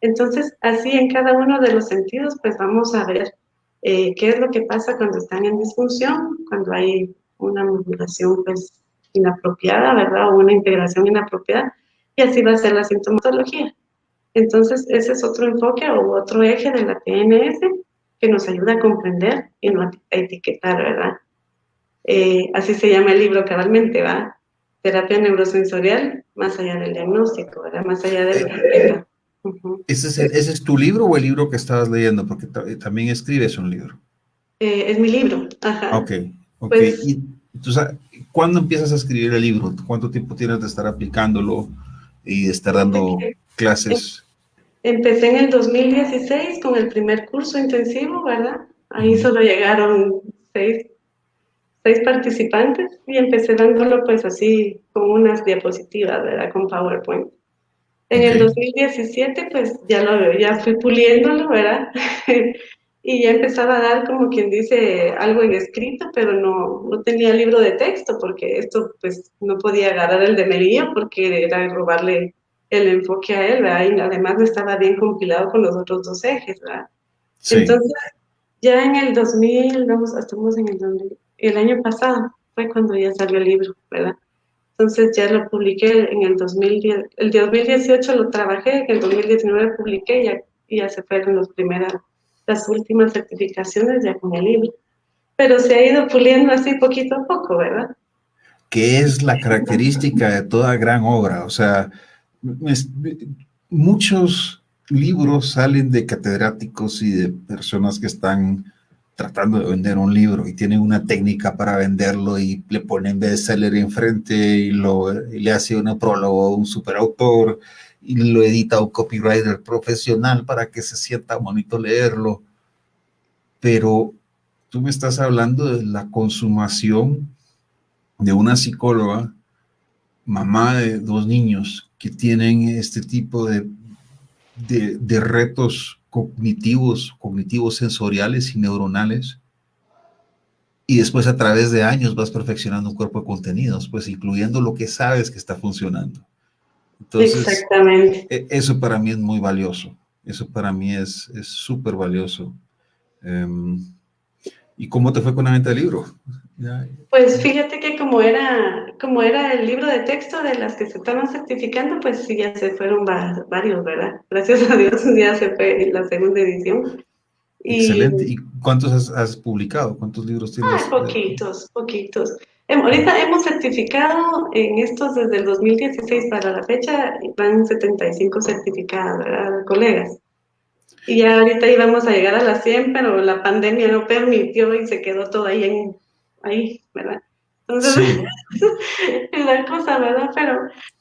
Entonces, así en cada uno de los sentidos, pues vamos a ver qué es lo que pasa cuando están en disfunción, cuando hay una modulación pues inapropiada, ¿verdad? O una integración inapropiada, y así va a ser la sintomatología. Entonces, ese es otro enfoque o otro eje de la TNS que nos ayuda a comprender y no a etiquetar, ¿verdad? Así se llama el libro cabalmente, ¿va? Terapia neurosensorial, más allá del diagnóstico, ¿verdad? Más allá de lo que etiqueta. Uh-huh. ¿Ese es tu libro o el libro que estabas leyendo? Porque también escribes un libro. Es mi libro, ajá. Ok, ok. Pues ¿Y tú sabes, cuándo empiezas a escribir el libro? ¿Cuánto tiempo tienes de estar aplicándolo y de estar fíjate dando que clases? empecé en el 2016 con el primer curso intensivo, ¿verdad? Ahí Ujú. solo llegaron seis participantes y empecé dándolo pues así con unas diapositivas, ¿verdad? Con PowerPoint. En Ok, el 2017 pues ya fui puliéndolo, ¿verdad? Y ya empezaba a dar como quien dice algo en escrito, pero no tenía libro de texto porque esto pues no podía agarrar el de Melilla porque era robarle el enfoque a él, ¿verdad? Y además no estaba bien compilado con los otros dos ejes, ¿verdad? sí. Entonces ya en el 2000, estamos en el 2000, el año pasado fue cuando ya salió el libro, ¿verdad? Entonces ya lo publiqué en el 2010, el 2018 lo trabajé, en el 2019 publiqué y ya se fueron las últimas certificaciones ya con el libro. Pero se ha ido puliendo así poquito a poco, ¿verdad? Que es la característica de toda gran obra. O sea, muchos libros salen de catedráticos y de personas que están tratando de vender un libro y tienen una técnica para venderlo y le ponen bestseller enfrente y le hace un prólogo a un superautor y lo edita un copywriter profesional para que se sienta bonito leerlo. Pero tú me estás hablando de la consumación de una psicóloga, mamá de dos niños que tienen este tipo de retos cognitivos sensoriales y neuronales, y después a través de años vas perfeccionando un cuerpo de contenidos, pues incluyendo lo que sabes que está funcionando. Entonces, Exactamente. eso para mí es muy valioso, eso para mí es súper valioso. Um, ¿Y cómo te fue con la venta del libro? Ya, Pues fíjate que como era el libro de texto de las que se estaban certificando, pues sí, ya se fueron varios, ¿verdad? Gracias a Dios ya se fue la segunda edición. Y excelente. ¿Y cuántos has publicado? ¿Cuántos libros tienes? poquitos, poquitos. Ahorita hemos certificado en estos desde el 2016 para la fecha, van 75 certificadas, ¿verdad? Colegas. Y ya ahorita íbamos a llegar a las 100, pero la pandemia no permitió y se quedó todo ahí, ¿verdad? Entonces, Sí, es la cosa, ¿verdad?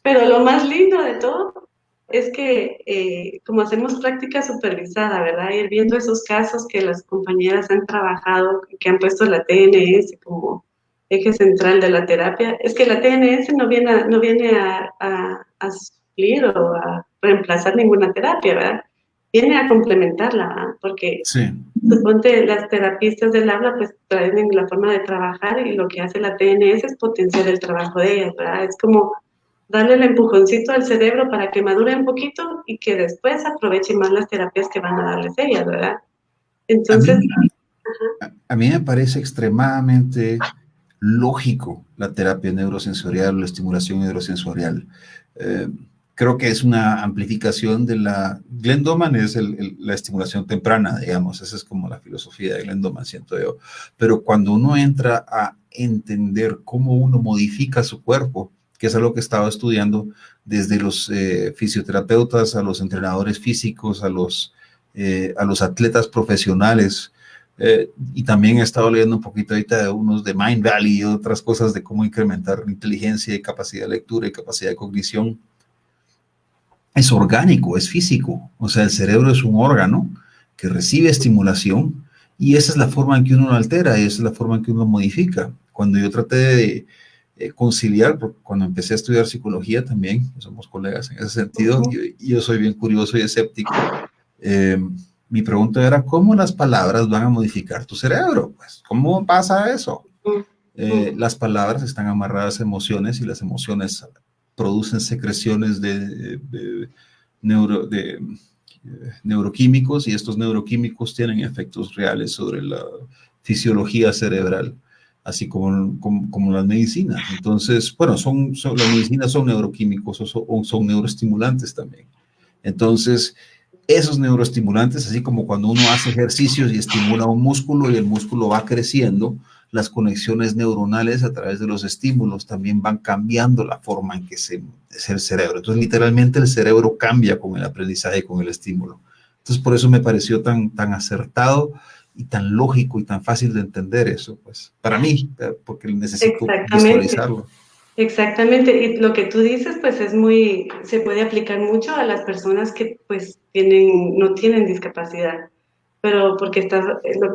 Pero lo más lindo de todo es que como hacemos práctica supervisada, ¿verdad? Ir viendo esos casos que las compañeras han trabajado, que han puesto la TNS como eje central de la terapia, es que la TNS no viene a suplir o a reemplazar ninguna terapia, ¿verdad? Viene a complementarla, ¿verdad? Porque sí. suponte las terapistas del habla pues traen la forma de trabajar y lo que hace la TNS es potenciar el trabajo de ellas, ¿verdad? Es como darle el empujoncito al cerebro para que madure un poquito y que después aproveche más las terapias que van a darles ellas, ¿verdad? A Entonces, mí, a mí me parece extremadamente lógico la terapia neurosensorial o la estimulación neurosensorial. Eh, creo que es una amplificación de la... Glenn Doman es la estimulación temprana, digamos, esa es como la filosofía de Glenn Doman, siento yo. Pero cuando uno entra a entender cómo uno modifica su cuerpo, que es algo que he estado estudiando desde los fisioterapeutas, a los entrenadores físicos, a los atletas profesionales, y también he estado leyendo un poquito ahorita de unos de Mind Valley y otras cosas de cómo incrementar inteligencia y capacidad de lectura y capacidad de cognición. Es orgánico, es físico. O sea, el cerebro es un órgano que recibe estimulación y esa es la forma en que uno lo altera y esa es la forma en que uno lo modifica. Cuando yo traté de conciliar, porque cuando empecé a estudiar psicología también, somos colegas en ese sentido, yo soy bien curioso y escéptico. Mi pregunta era, ¿cómo las palabras van a modificar tu cerebro? Pues, ¿cómo pasa eso? Las palabras están amarradas a emociones y las emociones producen secreciones de neuroquímicos y estos neuroquímicos tienen efectos reales sobre la fisiología cerebral, así como las medicinas. Entonces, bueno, las medicinas son neuroquímicos o son neuroestimulantes también. Entonces, esos neuroestimulantes, así como cuando uno hace ejercicios y estimula un músculo y el músculo va creciendo, las conexiones neuronales a través de los estímulos también van cambiando la forma en que es el cerebro. Entonces, literalmente el cerebro cambia con el aprendizaje, con el estímulo. Entonces, por eso me pareció tan acertado y tan lógico y tan fácil de entender eso, pues, para mí, porque necesito visualizarlo. Exactamente, y lo que tú dices, pues se puede aplicar mucho a las personas que pues no tienen discapacidad, pero porque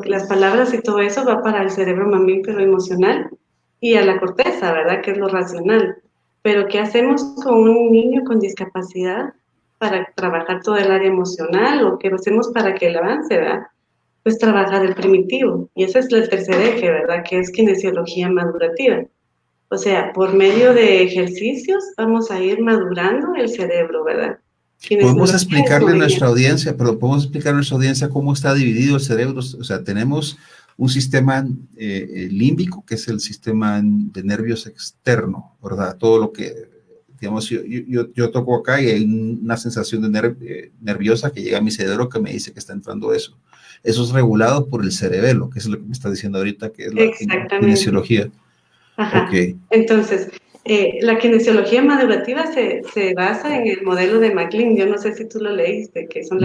las palabras y todo eso va para el cerebro mamífero emocional y a la corteza, ¿verdad? Que es lo racional. Pero ¿qué hacemos con un niño con discapacidad para trabajar todo el área emocional o qué hacemos para que él avance, ¿verdad? Pues trabajar el primitivo, y ese es el tercer eje, ¿verdad? Que es kinesiología madurativa. O sea, por medio de ejercicios vamos a ir madurando el cerebro, ¿verdad? Podemos explicarle a nuestra audiencia, pero podemos explicar a nuestra audiencia cómo está dividido el cerebro. O sea, tenemos un sistema límbico, que es el sistema de nervios externo, ¿verdad? Todo lo que, digamos, yo toco acá y hay una sensación nerviosa que llega a mi cerebro que me dice que está entrando eso. Eso es regulado por el cerebelo, que es lo que me está diciendo ahorita, que es la kinesiología. Ajá. Okay. Entonces, la kinesiología madurativa se basa en el modelo de MacLean. Yo no sé si tú lo leíste, que son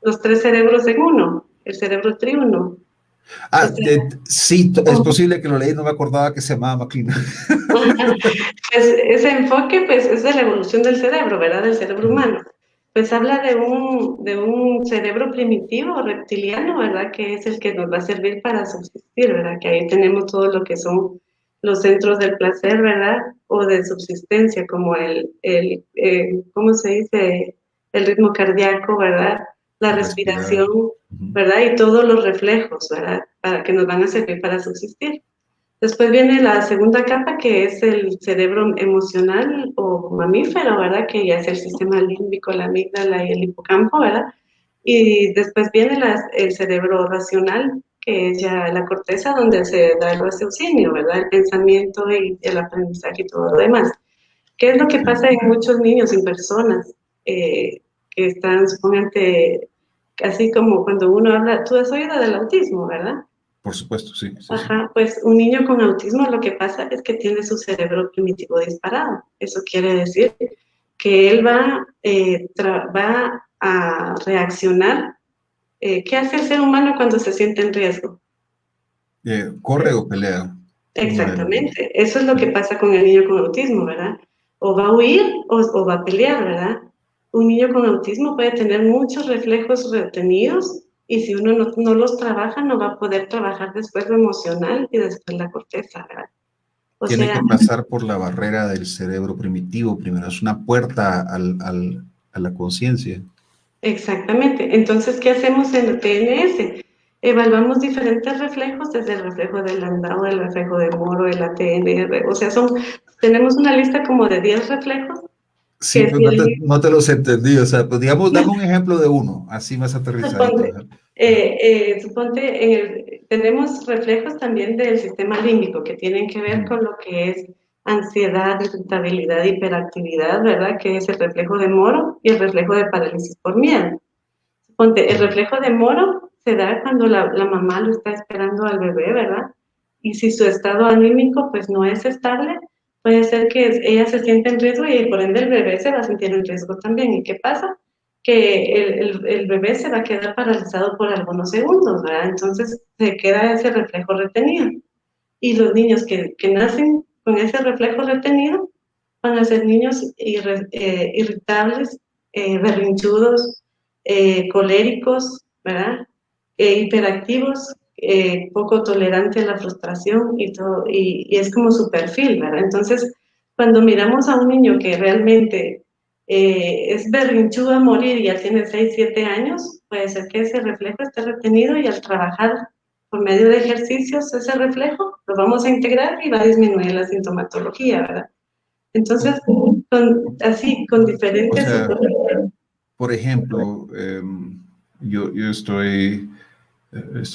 los tres cerebros en uno, el cerebro triuno. Sí, es posible que lo leí, no me acordaba que se llamaba MacLean. Pues ese enfoque pues, es de la evolución del cerebro, ¿verdad? Del cerebro humano. Pues habla de un cerebro primitivo, reptiliano, ¿verdad? Que es el que nos va a servir para subsistir, ¿verdad? Que ahí tenemos todo lo que son los centros del placer, ¿verdad? O de subsistencia, como ¿cómo se dice? El ritmo cardíaco, ¿verdad? La respiración, ¿verdad? Y todos los reflejos, ¿verdad? Para que nos van a servir para subsistir. Después viene la segunda capa, que es el cerebro emocional o mamífero, ¿verdad? Que ya es el sistema límbico, la amígdala y el hipocampo, ¿verdad? Y después viene el cerebro racional, que es ya la corteza donde se da el raciocinio, ¿verdad? El pensamiento y el aprendizaje y todo lo demás. ¿Qué es lo que pasa en muchos niños y personas que están, suponete, así como cuando uno habla, tú has oído del autismo, ¿verdad? Por supuesto, sí. Ajá, pues un niño con autismo lo que pasa es que tiene su cerebro primitivo disparado. Eso quiere decir que él va a reaccionar. ¿Qué hace el ser humano cuando se siente en riesgo? ¿Corre o pelea? Exactamente. Eso es lo que pasa con el niño con autismo, ¿verdad? O va a huir o va a pelear, ¿verdad? Un niño con autismo puede tener muchos reflejos retenidos y si uno no los trabaja, no va a poder trabajar después lo emocional y después la corteza, ¿verdad? Tiene que pasar por la barrera del cerebro primitivo primero, es una puerta a la conciencia. Exactamente. Entonces, ¿qué hacemos en el TNS? Evaluamos diferentes reflejos, desde el reflejo del Landau, el reflejo de Moro, el ATN, o sea, tenemos una lista como de 10 reflejos. Sí, pues no te los entendí, o sea, pues digamos, dame un ejemplo de uno, así más aterrizadito. Suponte, tenemos reflejos también del sistema límbico que tienen que ver con lo que es ansiedad, irritabilidad, hiperactividad, ¿verdad? Que es el reflejo de Moro y el reflejo de parálisis por miedo. Ponte, el reflejo de Moro se da cuando la mamá lo está esperando al bebé, ¿verdad? Y si su estado anímico pues no es estable, puede ser que ella se siente en riesgo y por ende el bebé se va a sentir en riesgo también. ¿Y qué pasa? Que el bebé se va a quedar paralizado por algunos segundos, ¿verdad? Entonces se queda ese reflejo retenido. Y los niños que nacen con ese reflejo retenido van a ser niños irritables, berrinchudos, coléricos, ¿verdad? Hiperactivos, poco tolerantes a la frustración y todo, y es como su perfil, ¿verdad? Entonces, cuando miramos a un niño que realmente es berrinchudo a morir y ya tiene 6 7 años, puede ser que ese reflejo esté retenido y al trabajar por medio de ejercicios ese reflejo lo vamos a integrar y va a disminuir la sintomatología, ¿verdad? Entonces, así, con O diferentes sea, situaciones. por ejemplo, yo estoy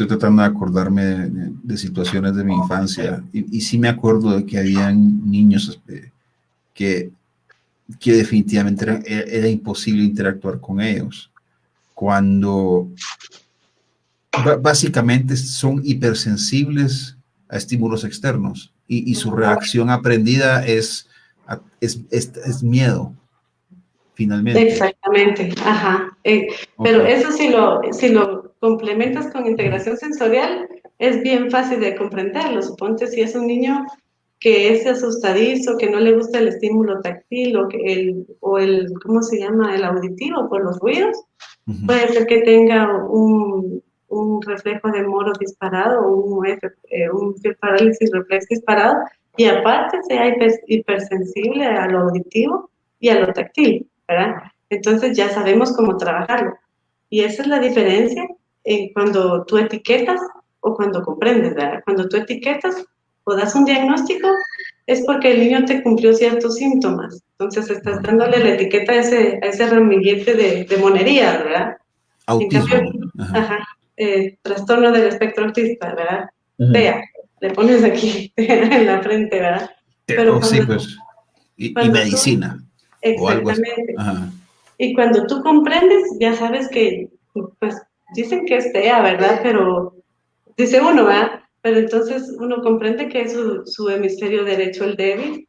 tratando de acordarme de situaciones de mi infancia y sí me acuerdo de que habían niños que, que definitivamente era imposible interactuar con ellos cuando básicamente son hipersensibles a estímulos externos y su reacción aprendida es miedo, finalmente. Exactamente, ajá. Ok. Pero eso si lo complementas con integración sensorial, es bien fácil de comprenderlo. Suponte si es un niño que es asustadizo, que no le gusta el estímulo táctil ¿cómo se llama? El auditivo por los ruidos, Ujú. puede ser que tenga un reflejo de Moro disparado, un parálisis reflex disparado, y aparte sea hipersensible a lo auditivo y a lo táctil, ¿verdad? Entonces ya sabemos cómo trabajarlo. Y esa es la diferencia cuando tú etiquetas o cuando comprendes, ¿verdad? Cuando tú etiquetas o das un diagnóstico, es porque el niño te cumplió ciertos síntomas. Entonces estás dándole la etiqueta a ese ramillete de monería, ¿verdad? En cambio, Autismo. Ajá. ajá, trastorno del espectro autista, ¿verdad? Ujú. TEA, le pones aquí en la frente, ¿verdad? Pero Oh, sí, pues. Y cuando tú, medicina o algo así. exactamente, Ajá. y cuando tú comprendes, ya sabes que, pues, dicen que es TEA, ¿verdad? Pero, dice uno, ¿verdad? Pero entonces uno comprende que es su hemisferio derecho el débil,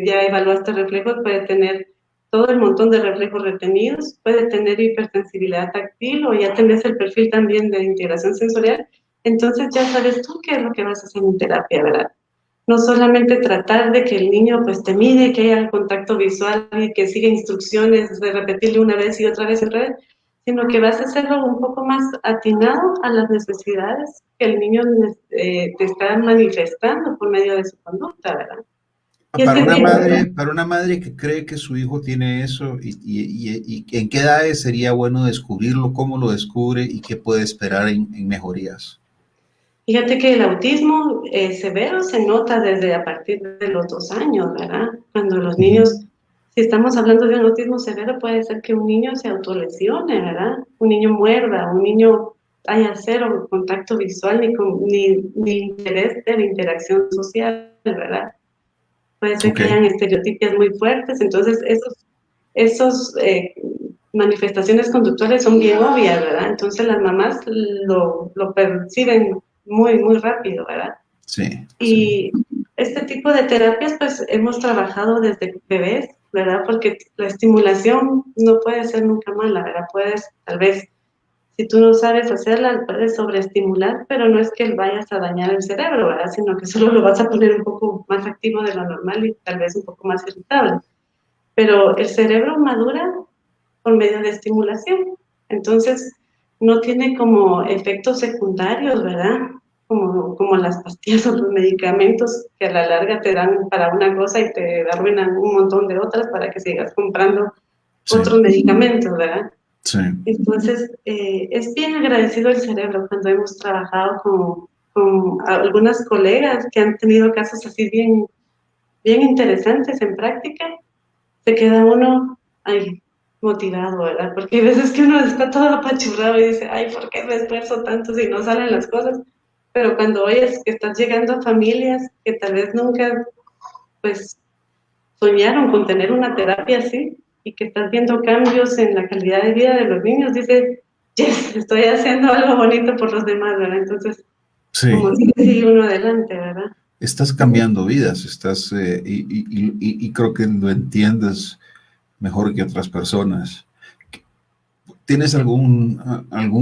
ya evaluaste reflejos, puede tener todo el montón de reflejos retenidos, puede tener hipersensibilidad táctil o ya tenés el perfil también de integración sensorial, entonces ya sabes tú qué es lo que vas a hacer en terapia, ¿verdad? No solamente tratar de que el niño pues te mire, que haya el contacto visual y que siga instrucciones de repetirle una vez y otra vez, sino que vas a hacerlo un poco más atinado a las necesidades que el niño te está manifestando por medio de su conducta, ¿verdad? Y ese es bien. Para una madre que cree que su hijo tiene eso y en qué edades sería bueno descubrirlo, cómo lo descubre y qué puede esperar en mejorías. Fíjate que el autismo severo se nota desde a partir de los 2 años, ¿verdad? Cuando los Ujú. niños, si estamos hablando de un autismo severo, puede ser que un niño se autolesione, ¿verdad? Un niño muerda, un niño haya cero contacto visual ni interés de la interacción social, ¿verdad? Puede ser Ok. que hayan estereotipias muy fuertes, entonces esos manifestaciones conductuales son bien obvias, ¿verdad? Entonces las mamás lo perciben muy, muy rápido, ¿verdad? Sí, sí. Y este tipo de terapias, pues hemos trabajado desde bebés, ¿verdad? Porque la estimulación no puede ser nunca mala, ¿verdad? Puedes, tal vez, si tú no sabes hacerla, puedes sobreestimular, pero no es que vayas a dañar el cerebro, ¿verdad? Sino que solo lo vas a poner un poco más activo de lo normal y tal vez un poco más irritable. Pero el cerebro madura por medio de estimulación. Entonces, no tiene como efectos secundarios, ¿verdad? Como las pastillas o los medicamentos que a la larga te dan para una cosa y te arruinan un montón de otras para que sigas comprando Sí, otros medicamentos, ¿verdad? sí. Entonces, es bien agradecido el cerebro cuando hemos trabajado con algunas colegas que han tenido casos así bien, bien interesantes en práctica, se queda uno ay, motivado, ¿verdad? Porque hay veces que uno está todo apachurrado y dice, ay, ¿por qué me esfuerzo tanto si no salen las cosas? Pero cuando oyes que estás llegando a familias que tal vez nunca pues soñaron con tener una terapia así y que están viendo cambios en la calidad de vida de los niños, dice, yes, estoy haciendo algo bonito por los demás, ¿verdad? Entonces, como Sí, dice, sigue uno adelante, ¿verdad? estás cambiando vidas, y creo que lo entiendes mejor que otras personas. ¿Tienes algún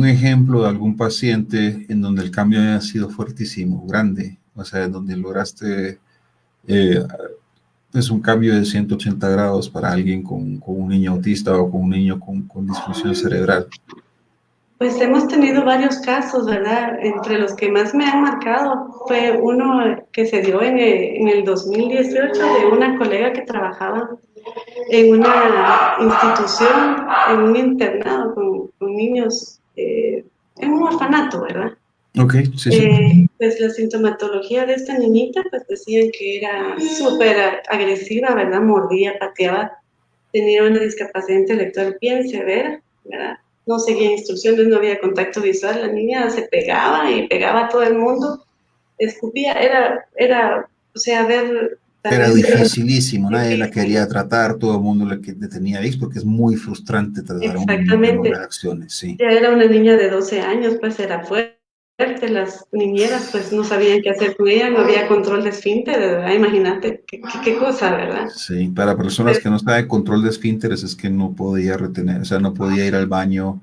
ejemplo de algún paciente en donde el cambio haya sido fuertísimo, grande? O sea, en donde lograste eh, es un cambio de 180 grados para alguien con un niño autista o con un niño con disfunción cerebral. Pues hemos tenido varios casos, ¿verdad? Entre los que más me han marcado fue uno que se dio en el 2018 de una colega que trabajaba en una institución, en un internado con niños, en un orfanato, ¿verdad? Ok, sí, sí. Pues la sintomatología de esta niñita, pues decían que era súper agresiva, ¿verdad? Mordía, pateaba, tenía una discapacidad intelectual bien severa, ¿verdad? No seguía instrucciones, no había contacto visual, la niña se pegaba y pegaba a todo el mundo, escupía, o sea, ver, tal Era vez dificilísimo, nadie la difícil. quería tratar, todo el mundo le tenía ahí porque es muy frustrante tratar a un niño que no Exactamente. reaccione, sí. Ya era una niña de 12 años, pues era fuerte. Las niñeras pues no sabían qué hacer con ella, no había control de esfínter, ¿verdad? Imagínate qué cosa, ¿verdad? Sí, para personas Pues, que no saben control de esfínteres es que no podía retener, o sea, no podía ir al baño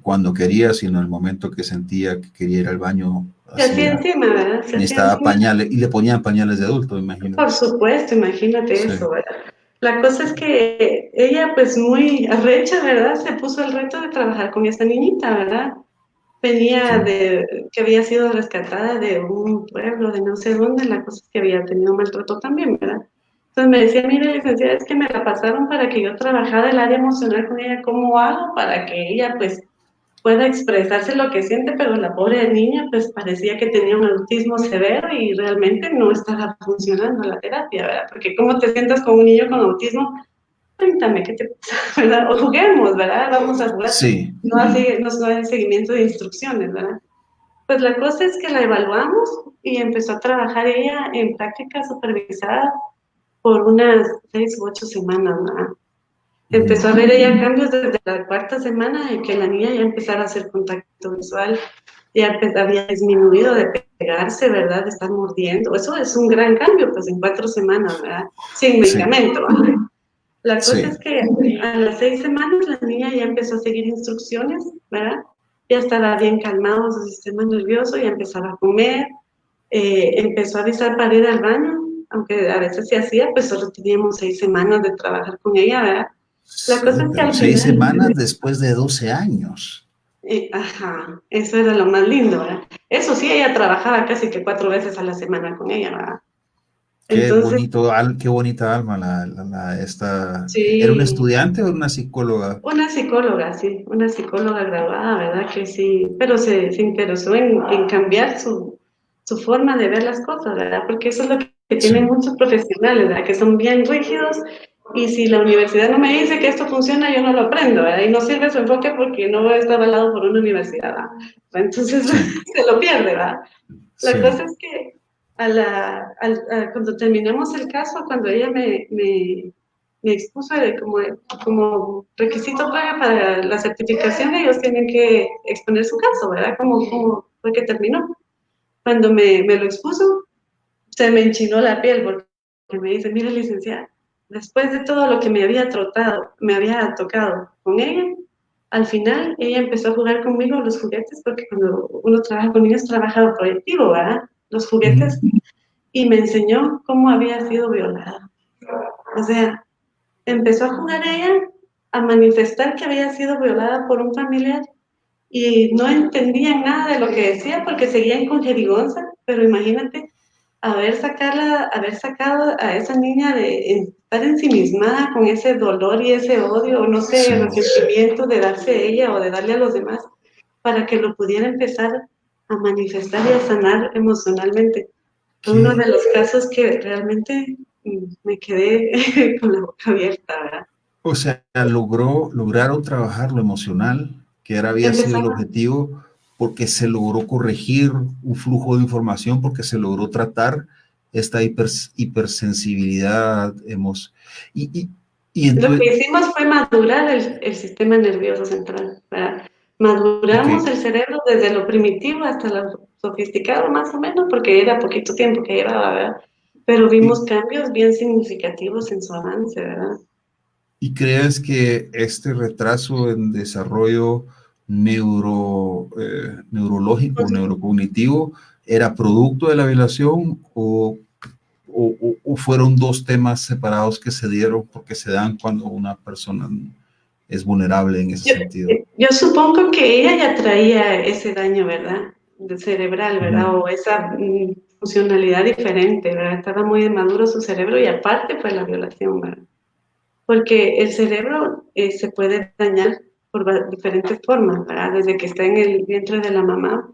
cuando quería, sino en el momento que sentía que quería ir al baño, se hacía hacía, encima, ¿verdad? Se hacía necesitaba encima. pañales y le ponían pañales de adulto, me imagino. Por supuesto, imagínate Sí, eso, ¿verdad? La cosa es que ella pues muy arrecha, ¿verdad? Se puso el reto de trabajar con esta niñita, ¿verdad? Venía sí, que había sido rescatada de un pueblo, de no sé dónde, la cosa es que había tenido maltrato también, ¿verdad? Entonces me decía, mire, licenciada, es que me la pasaron para que yo trabajara el área emocional con ella, ¿cómo hago para que ella, pues, pueda expresarse lo que siente? Pero la pobre niña, pues, parecía que tenía un autismo severo y realmente no estaba funcionando la terapia, ¿verdad? Porque ¿cómo te sientas con un niño con autismo? Cuéntame, ¿qué te pasa? ¿Verdad? O juguemos, ¿verdad? Vamos a jugar. sí, No hay seguimiento de instrucciones, ¿verdad? Pues la cosa es que la evaluamos y empezó a trabajar ella en práctica supervisada por unas 6 u 8 semanas, ¿verdad? Empezó a ver ella cambios desde la cuarta semana en que la niña ya empezara a hacer contacto visual, ya había disminuido de pegarse, ¿verdad? De estar mordiendo. Eso es un gran cambio, pues en 4 semanas, ¿verdad? Sin sí, medicamento, ¿verdad? La cosa sí, es que a las 6 semanas la niña ya empezó a seguir instrucciones, ¿verdad? Ya estaba bien calmado su sistema nervioso, ya empezaba a comer, empezó a avisar para ir al baño, aunque a veces se hacía, pues solo teníamos 6 semanas de trabajar con ella, ¿verdad? La cosa sí, es que pero al 6 semanas final, después de 12 años. ajá, eso era lo más lindo, ¿verdad? Eso sí, ella trabajaba casi que 4 veces a la semana con ella, ¿verdad? Qué Entonces, bonito, qué bonita alma esta. ¿Era una sí, estudiante o era una psicóloga? una psicóloga, sí, una psicóloga graduada, ¿verdad? Que sí, pero se interesó en cambiar su forma de ver las cosas, ¿verdad? Porque eso es lo que tienen Sí, muchos profesionales, ¿verdad? Que son bien rígidos y si la universidad no me dice que esto funciona, yo no lo aprendo, ¿verdad? Y no sirve su enfoque porque no está avalado por una universidad, ¿verdad? Entonces sí, se lo pierde, ¿verdad? La cosa sí. es que cuando terminamos el caso, cuando ella me expuso como requisito previo para la certificación, ellos tienen que exponer su caso, ¿verdad? Como fue que terminó. Cuando me lo expuso, se me enchinó la piel porque me dice, mire, licenciada, después de todo lo que me había tocado con ella, al final ella empezó a jugar conmigo los juguetes, porque cuando uno trabaja con niños, trabaja proyectivo, ¿verdad? Los Ujú. juguetes, y me enseñó cómo había sido violada. O sea, empezó a jugar ella, a manifestar que había sido violada por un familiar y no entendían nada de lo que decía porque seguían con jerigonza, pero imagínate haber sacado a esa niña de estar ensimismada con ese dolor y ese odio, o no sé, Sí, resentimiento de darse a ella o de darle a los demás, para que lo pudiera empezar a manifestar y a sanar emocionalmente. Fue uno que, de los casos que realmente me quedé con la boca abierta, ¿verdad? o sea, lograron trabajar lo emocional, que había sido el Empezamos, objetivo, porque se logró corregir un flujo de información, porque se logró tratar, esta hipersensibilidad, y Lo entonces, que hicimos fue madurar el sistema nervioso central, ¿verdad? ok, Maduramos el cerebro desde lo primitivo hasta lo sofisticado, más o menos, porque era poquito tiempo que llevaba, ¿verdad? Pero vimos y, cambios bien significativos en su avance, ¿verdad? ¿y crees que este retraso en desarrollo neurológico, Pues, neurocognitivo, era producto de la violación o fueron dos temas separados que se dieron porque se dan cuando una persona es vulnerable en ese Yo, sentido? yo supongo que ella ya traía ese daño, ¿verdad? De cerebral, ¿verdad? Ujú, O esa funcionalidad diferente, ¿verdad? Estaba muy maduro su cerebro y aparte fue la violación, ¿verdad? Porque el cerebro se puede dañar por diferentes formas, ¿verdad? Desde que está en el vientre de la mamá,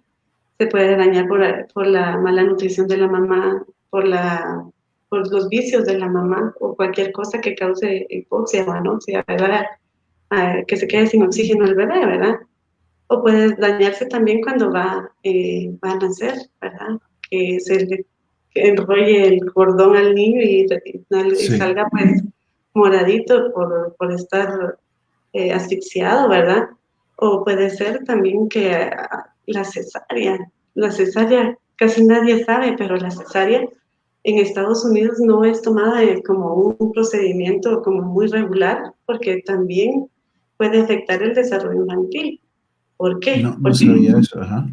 se puede dañar por la mala nutrición de la mamá, por los vicios de la mamá o cualquier cosa que cause hipoxia o anoxia, ¿verdad? Que se quede sin oxígeno el bebé, ¿verdad? O puede dañarse también cuando va a nacer, ¿verdad? Que se le que enrolle el cordón al niño y sí, salga pues moradito por estar asfixiado, ¿verdad? O puede ser también que la cesárea, casi nadie sabe, pero la cesárea en Estados Unidos no es tomada como un procedimiento como muy regular, porque también puede afectar el desarrollo infantil. ¿Por qué? no sabía eso, ajá.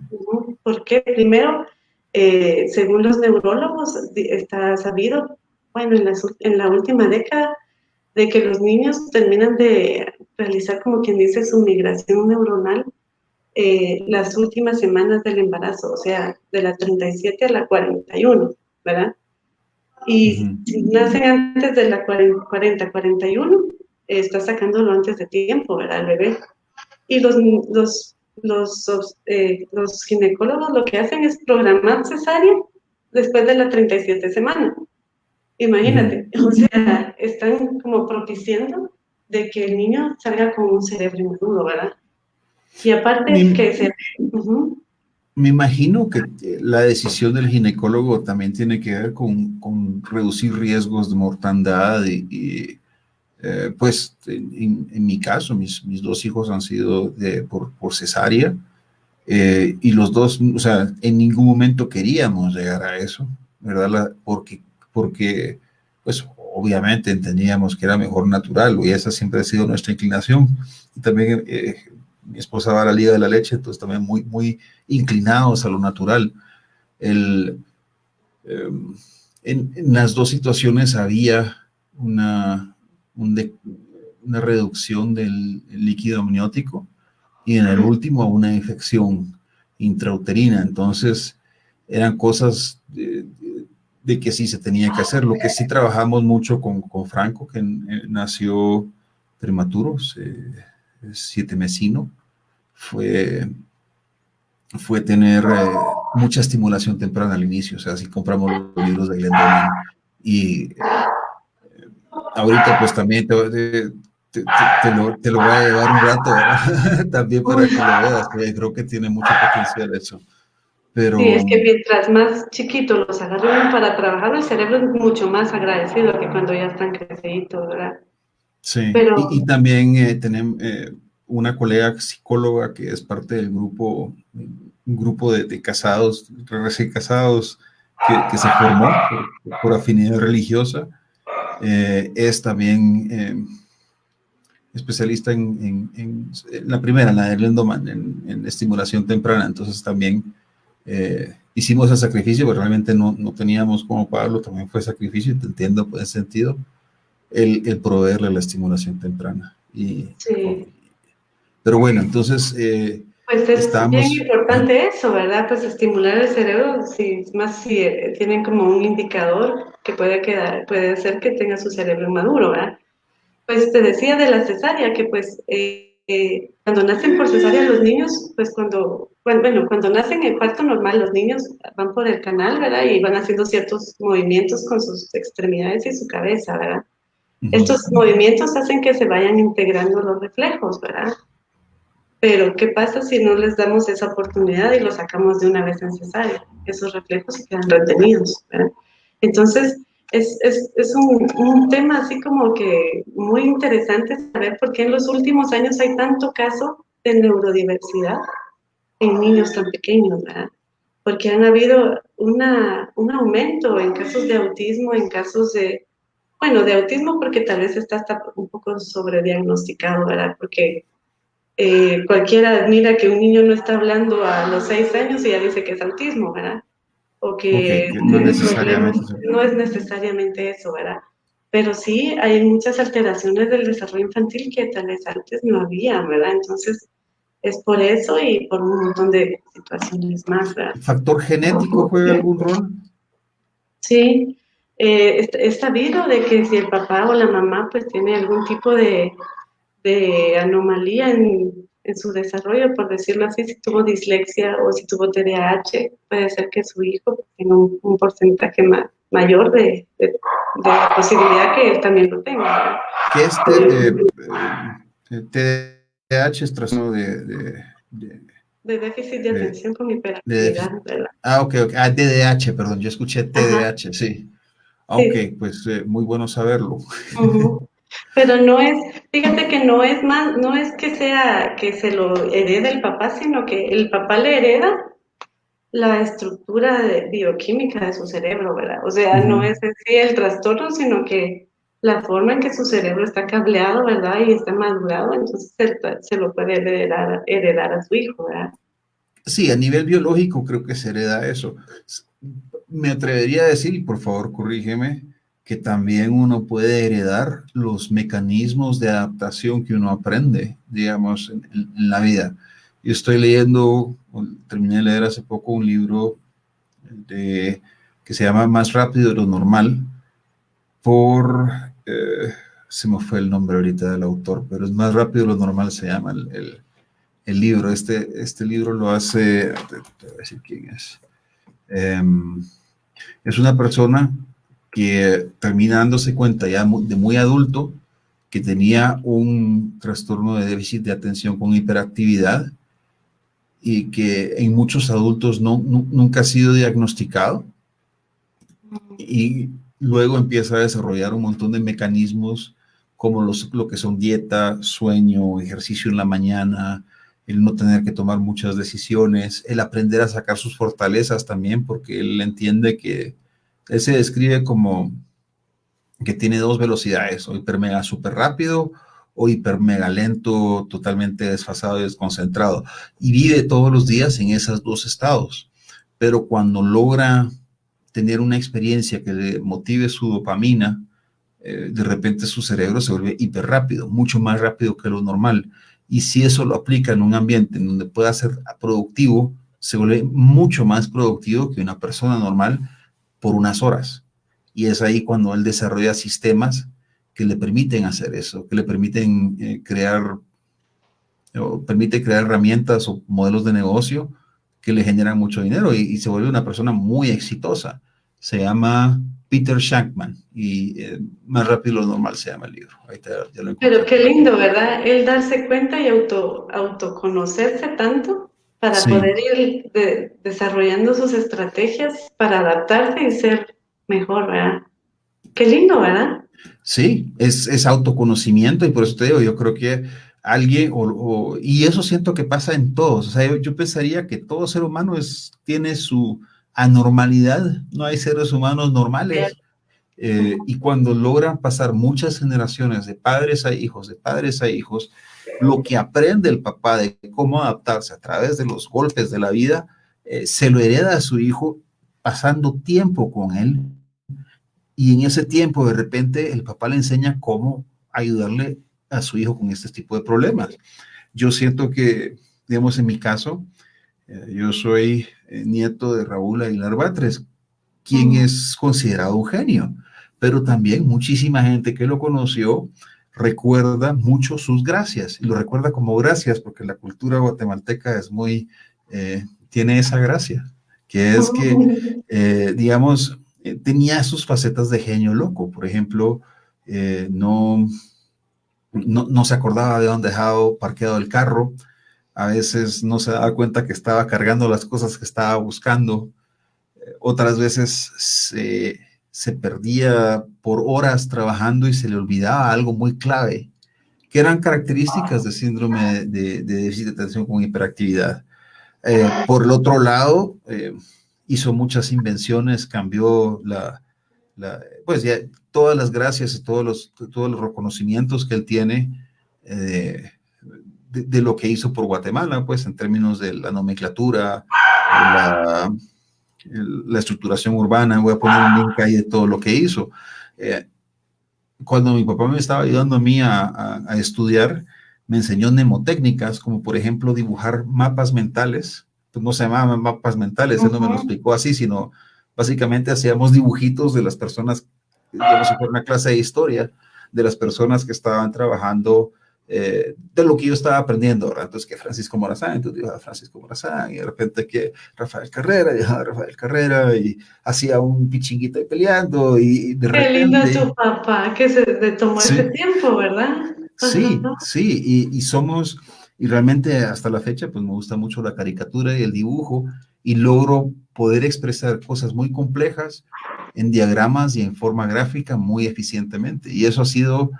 Porque primero, según los neurólogos, está sabido, bueno, en la última década, de que los niños terminan de realizar, como quien dice, su migración neuronal las últimas semanas del embarazo, o sea, de la 37 a la 41, ¿verdad? Y Ujú, si nacen antes de la 41, está sacándolo antes de tiempo, ¿verdad? El bebé. Y los ginecólogos lo que hacen es programar cesárea después de la 37 semana. ujú. Imagínate, o sea, están como propiciando de que el niño salga con un cerebro inmaduro, ¿verdad? Y aparte Me, que ujú, me imagino que la decisión del ginecólogo también tiene que ver con reducir riesgos de mortandad pues en mi caso, mis dos hijos han sido por cesárea y los dos, o sea, en ningún momento queríamos llegar a eso, ¿verdad? Porque, pues obviamente entendíamos que era mejor natural y esa siempre ha sido nuestra inclinación. Y también mi esposa va a la Liga de la Leche, entonces también muy inclinados a lo natural. El, eh, en las dos situaciones había una, un de- una reducción del líquido amniótico y en el último una infección intrauterina. Entonces eran cosas de que sí se tenía que hacer. Lo que sí trabajamos mucho con Franco, que nació prematuro, 7 mesino, fue, fue tener mucha estimulación temprana al inicio. O sea, si compramos los libros de Glendoman y ahorita pues también te lo voy a llevar un rato también para que lo veas, porque creo que tiene mucho potencial eso. sí, Pero es que mientras más chiquito los agarren para trabajar, el cerebro es mucho más agradecido que cuando ya están creciditos, ¿verdad? sí, y Pero también tenemos una colega psicóloga que es parte del grupo, un grupo de casados, recién casados, que se formó por afinidad religiosa. Es también especialista en la primera, en la de Lendoman, en estimulación temprana. Entonces también hicimos el sacrificio, pero realmente no teníamos cómo pagarlo. También fue sacrificio, te entiendo por ese sentido, el proveerle la estimulación temprana. sí, Pero bueno, entonces pues es bien estamos... importante eso, ¿verdad? Pues estimular el cerebro, si, más si tienen como un indicador que puede hacer que tenga su cerebro inmaduro, ¿verdad? Pues te decía de la cesárea, que pues cuando nacen por cesárea los niños, pues cuando nacen en parto normal, los niños van por el canal, ¿verdad? Y van haciendo ciertos movimientos con sus extremidades y su cabeza, ¿verdad? Uh-huh. Estos movimientos hacen que se vayan integrando los reflejos, ¿verdad? Pero ¿qué pasa si no les damos esa oportunidad y los sacamos de una vez en cesárea? Esos reflejos se quedan retenidos, ¿verdad? Entonces, es un tema así como que muy interesante saber por qué en los últimos años hay tanto caso de neurodiversidad en niños tan pequeños, ¿verdad? Porque han habido un aumento en casos de autismo, en casos de, bueno, de autismo porque tal vez está hasta un poco sobrediagnosticado, ¿verdad? Porque cualquiera mira que un niño no está hablando a los 6 años y ya dice que es autismo, ¿verdad? O Ok, que que no tiene problemas, necesariamente. Sí. no es necesariamente eso, ¿verdad? Pero sí hay muchas alteraciones del desarrollo infantil que tal vez antes no había, ¿verdad? Entonces, es por eso y por un montón de situaciones más, ¿verdad? ¿El factor genético juega algún rol? Sí, es sabido de que si el papá o la mamá pues tiene algún tipo de anomalía en su desarrollo, por decirlo así, si tuvo dislexia o si tuvo TDAH, puede ser que su hijo tenga un porcentaje mayor de posibilidad que él también lo tenga, ¿verdad? Que TDAH es trastorno de, De déficit de de- atención con de hiperactividad, déficit. ¿verdad? Ah, ok, ok. Ah, DDH, perdón, yo escuché Ajá, TDAH, sí. Ah, ok, sí. pues muy bueno saberlo. Ujú. Pero no es, fíjate que no es más, no es que sea que se lo herede el papá, sino que el papá le hereda la estructura bioquímica de su cerebro, ¿verdad? O sea, no Ujú. es en sí el trastorno, sino que la forma en que su cerebro está cableado, ¿verdad? Y está madurado, entonces se lo puede heredar a su hijo, ¿verdad? Sí, a nivel biológico creo que se hereda eso. Me atrevería a decir, y por favor corrígeme, que también uno puede heredar los mecanismos de adaptación que uno aprende, digamos, en la vida. Yo estoy leyendo, terminé de leer hace poco un libro que se llama Más rápido de lo normal, por, se me fue el nombre ahorita del autor, pero es Más rápido de lo normal, se llama el libro. Este libro lo hace, te voy a decir quién es. Es una persona que termina dándose cuenta ya de muy adulto que tenía un trastorno de déficit de atención con hiperactividad y que en muchos adultos nunca ha sido diagnosticado, y luego empieza a desarrollar un montón de mecanismos como lo que son dieta, sueño, ejercicio en la mañana, el no tener que tomar muchas decisiones, el aprender a sacar sus fortalezas también, porque él entiende que él se describe como que tiene dos velocidades, o hiper mega súper rápido o hiper mega lento, totalmente desfasado y desconcentrado. Y vive todos los días en esos dos estados. Pero cuando logra tener una experiencia que le motive su dopamina, de repente su cerebro se vuelve hiper rápido, mucho más rápido que lo normal. Y si eso lo aplica en un ambiente en donde pueda ser productivo, se vuelve mucho más productivo que una persona normal por unas horas. Y es ahí cuando él desarrolla sistemas que le permiten hacer eso, que le permiten crear, o permite crear herramientas o modelos de negocio que le generan mucho dinero, y se vuelve una persona muy exitosa. Se llama Peter Shankman y Más rápido de lo normal se llama el libro. Ahí ya lo Pero encontré qué por ahí. lindo, ¿verdad? El darse cuenta y autoconocerse tanto para Sí, poder ir desarrollando sus estrategias para adaptarse y ser mejor, ¿verdad? Qué lindo, ¿verdad? sí, es autoconocimiento, y por eso te digo, yo creo que alguien, y eso siento que pasa en todos. O sea, yo pensaría que todo ser humano tiene su anormalidad, no hay seres humanos normales. Y cuando logran pasar muchas generaciones de padres a hijos, de padres a hijos, lo que aprende el papá de cómo adaptarse a través de los golpes de la vida, se lo hereda a su hijo pasando tiempo con él, y en ese tiempo de repente el papá le enseña cómo ayudarle a su hijo con este tipo de problemas. Yo siento que, digamos, en mi caso, yo soy nieto de Raúl Aguilar Batres, quien Mm. es considerado un genio, pero también muchísima gente que lo conoció recuerda mucho sus gracias, y lo recuerda como gracias porque la cultura guatemalteca es tiene esa gracia, que es que, digamos, tenía sus facetas de genio loco. Por ejemplo, no se acordaba de dónde dejaba parqueado el carro, a veces no se daba cuenta que estaba cargando las cosas que estaba buscando, otras veces se perdía por horas trabajando y se le olvidaba algo muy clave, que eran características de síndrome de déficit de atención con hiperactividad. Por el otro lado, hizo muchas invenciones, cambió pues ya todas las gracias y todos los reconocimientos que él tiene de lo que hizo por Guatemala, pues en términos de la nomenclatura, la, la estructuración urbana. Voy a poner un link ahí de todo lo que hizo. Cuando mi papá me estaba ayudando a mí a estudiar, me enseñó mnemotécnicas, como por ejemplo dibujar mapas mentales. Pues no se llamaban mapas mentales, él no me lo explicó así, sino básicamente hacíamos dibujitos de las personas, digamos, si fuera una clase de historia, de las personas que estaban trabajando, de lo que yo estaba aprendiendo, ¿verdad? Entonces, que Francisco Morazán, entonces dibujaba Francisco Morazán, y de repente que Rafael Carrera, dibujaba Rafael Carrera, y hacía un pichinguito ahí peleando, y de Qué lindo repente... tu papá que se tomó ese Sí, tiempo, ¿verdad? sí, sí, y realmente hasta la fecha, pues me gusta mucho la caricatura y el dibujo, y logro poder expresar cosas muy complejas en diagramas y en forma gráfica muy eficientemente. Y eso ha sido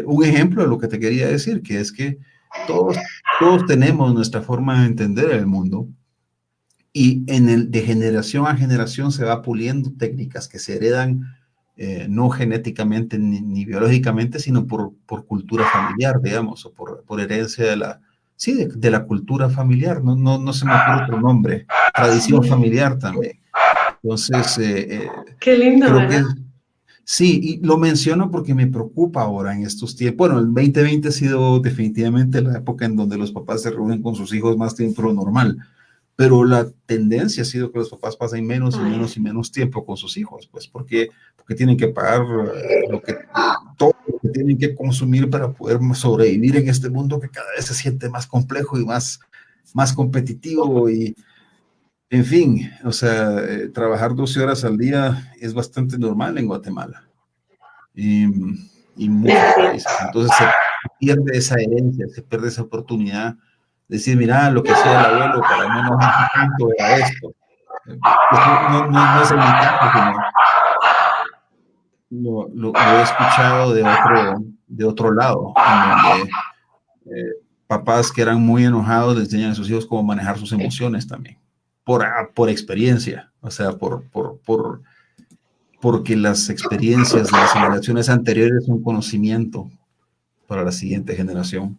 un ejemplo de lo que te quería decir, que es que todos tenemos nuestra forma de entender el mundo, y de generación a generación se va puliendo técnicas que se heredan no genéticamente ni biológicamente, sino por cultura familiar, digamos, o por herencia sí, de la cultura familiar. No se me ocurre otro nombre. Tradición familiar también. Entonces, Qué lindo, creo ¿verdad? que sí, y lo menciono porque me preocupa ahora en estos tiempos. Bueno, el 2020 ha sido definitivamente la época en donde los papás se reúnen con sus hijos más tiempo de lo normal, pero la tendencia ha sido que los papás pasen menos y Ay, menos y menos tiempo con sus hijos, pues porque tienen que pagar todo lo que tienen que consumir para poder sobrevivir en este mundo que cada vez se siente más complejo y más competitivo y, en fin, o sea, trabajar 12 horas al día es bastante normal en Guatemala y, y muchos es cierto. países. Entonces se pierde esa herencia, se pierde esa oportunidad de decir, mira, lo que hacía el abuelo para no enojarse tanto era esto. Eso no es en mi caso, sino lo he escuchado de otro lado, en donde papás que eran muy enojados les enseñan a sus hijos cómo manejar sus emociones también, por experiencia, o sea, porque las experiencias de las generaciones anteriores son conocimiento para la siguiente generación.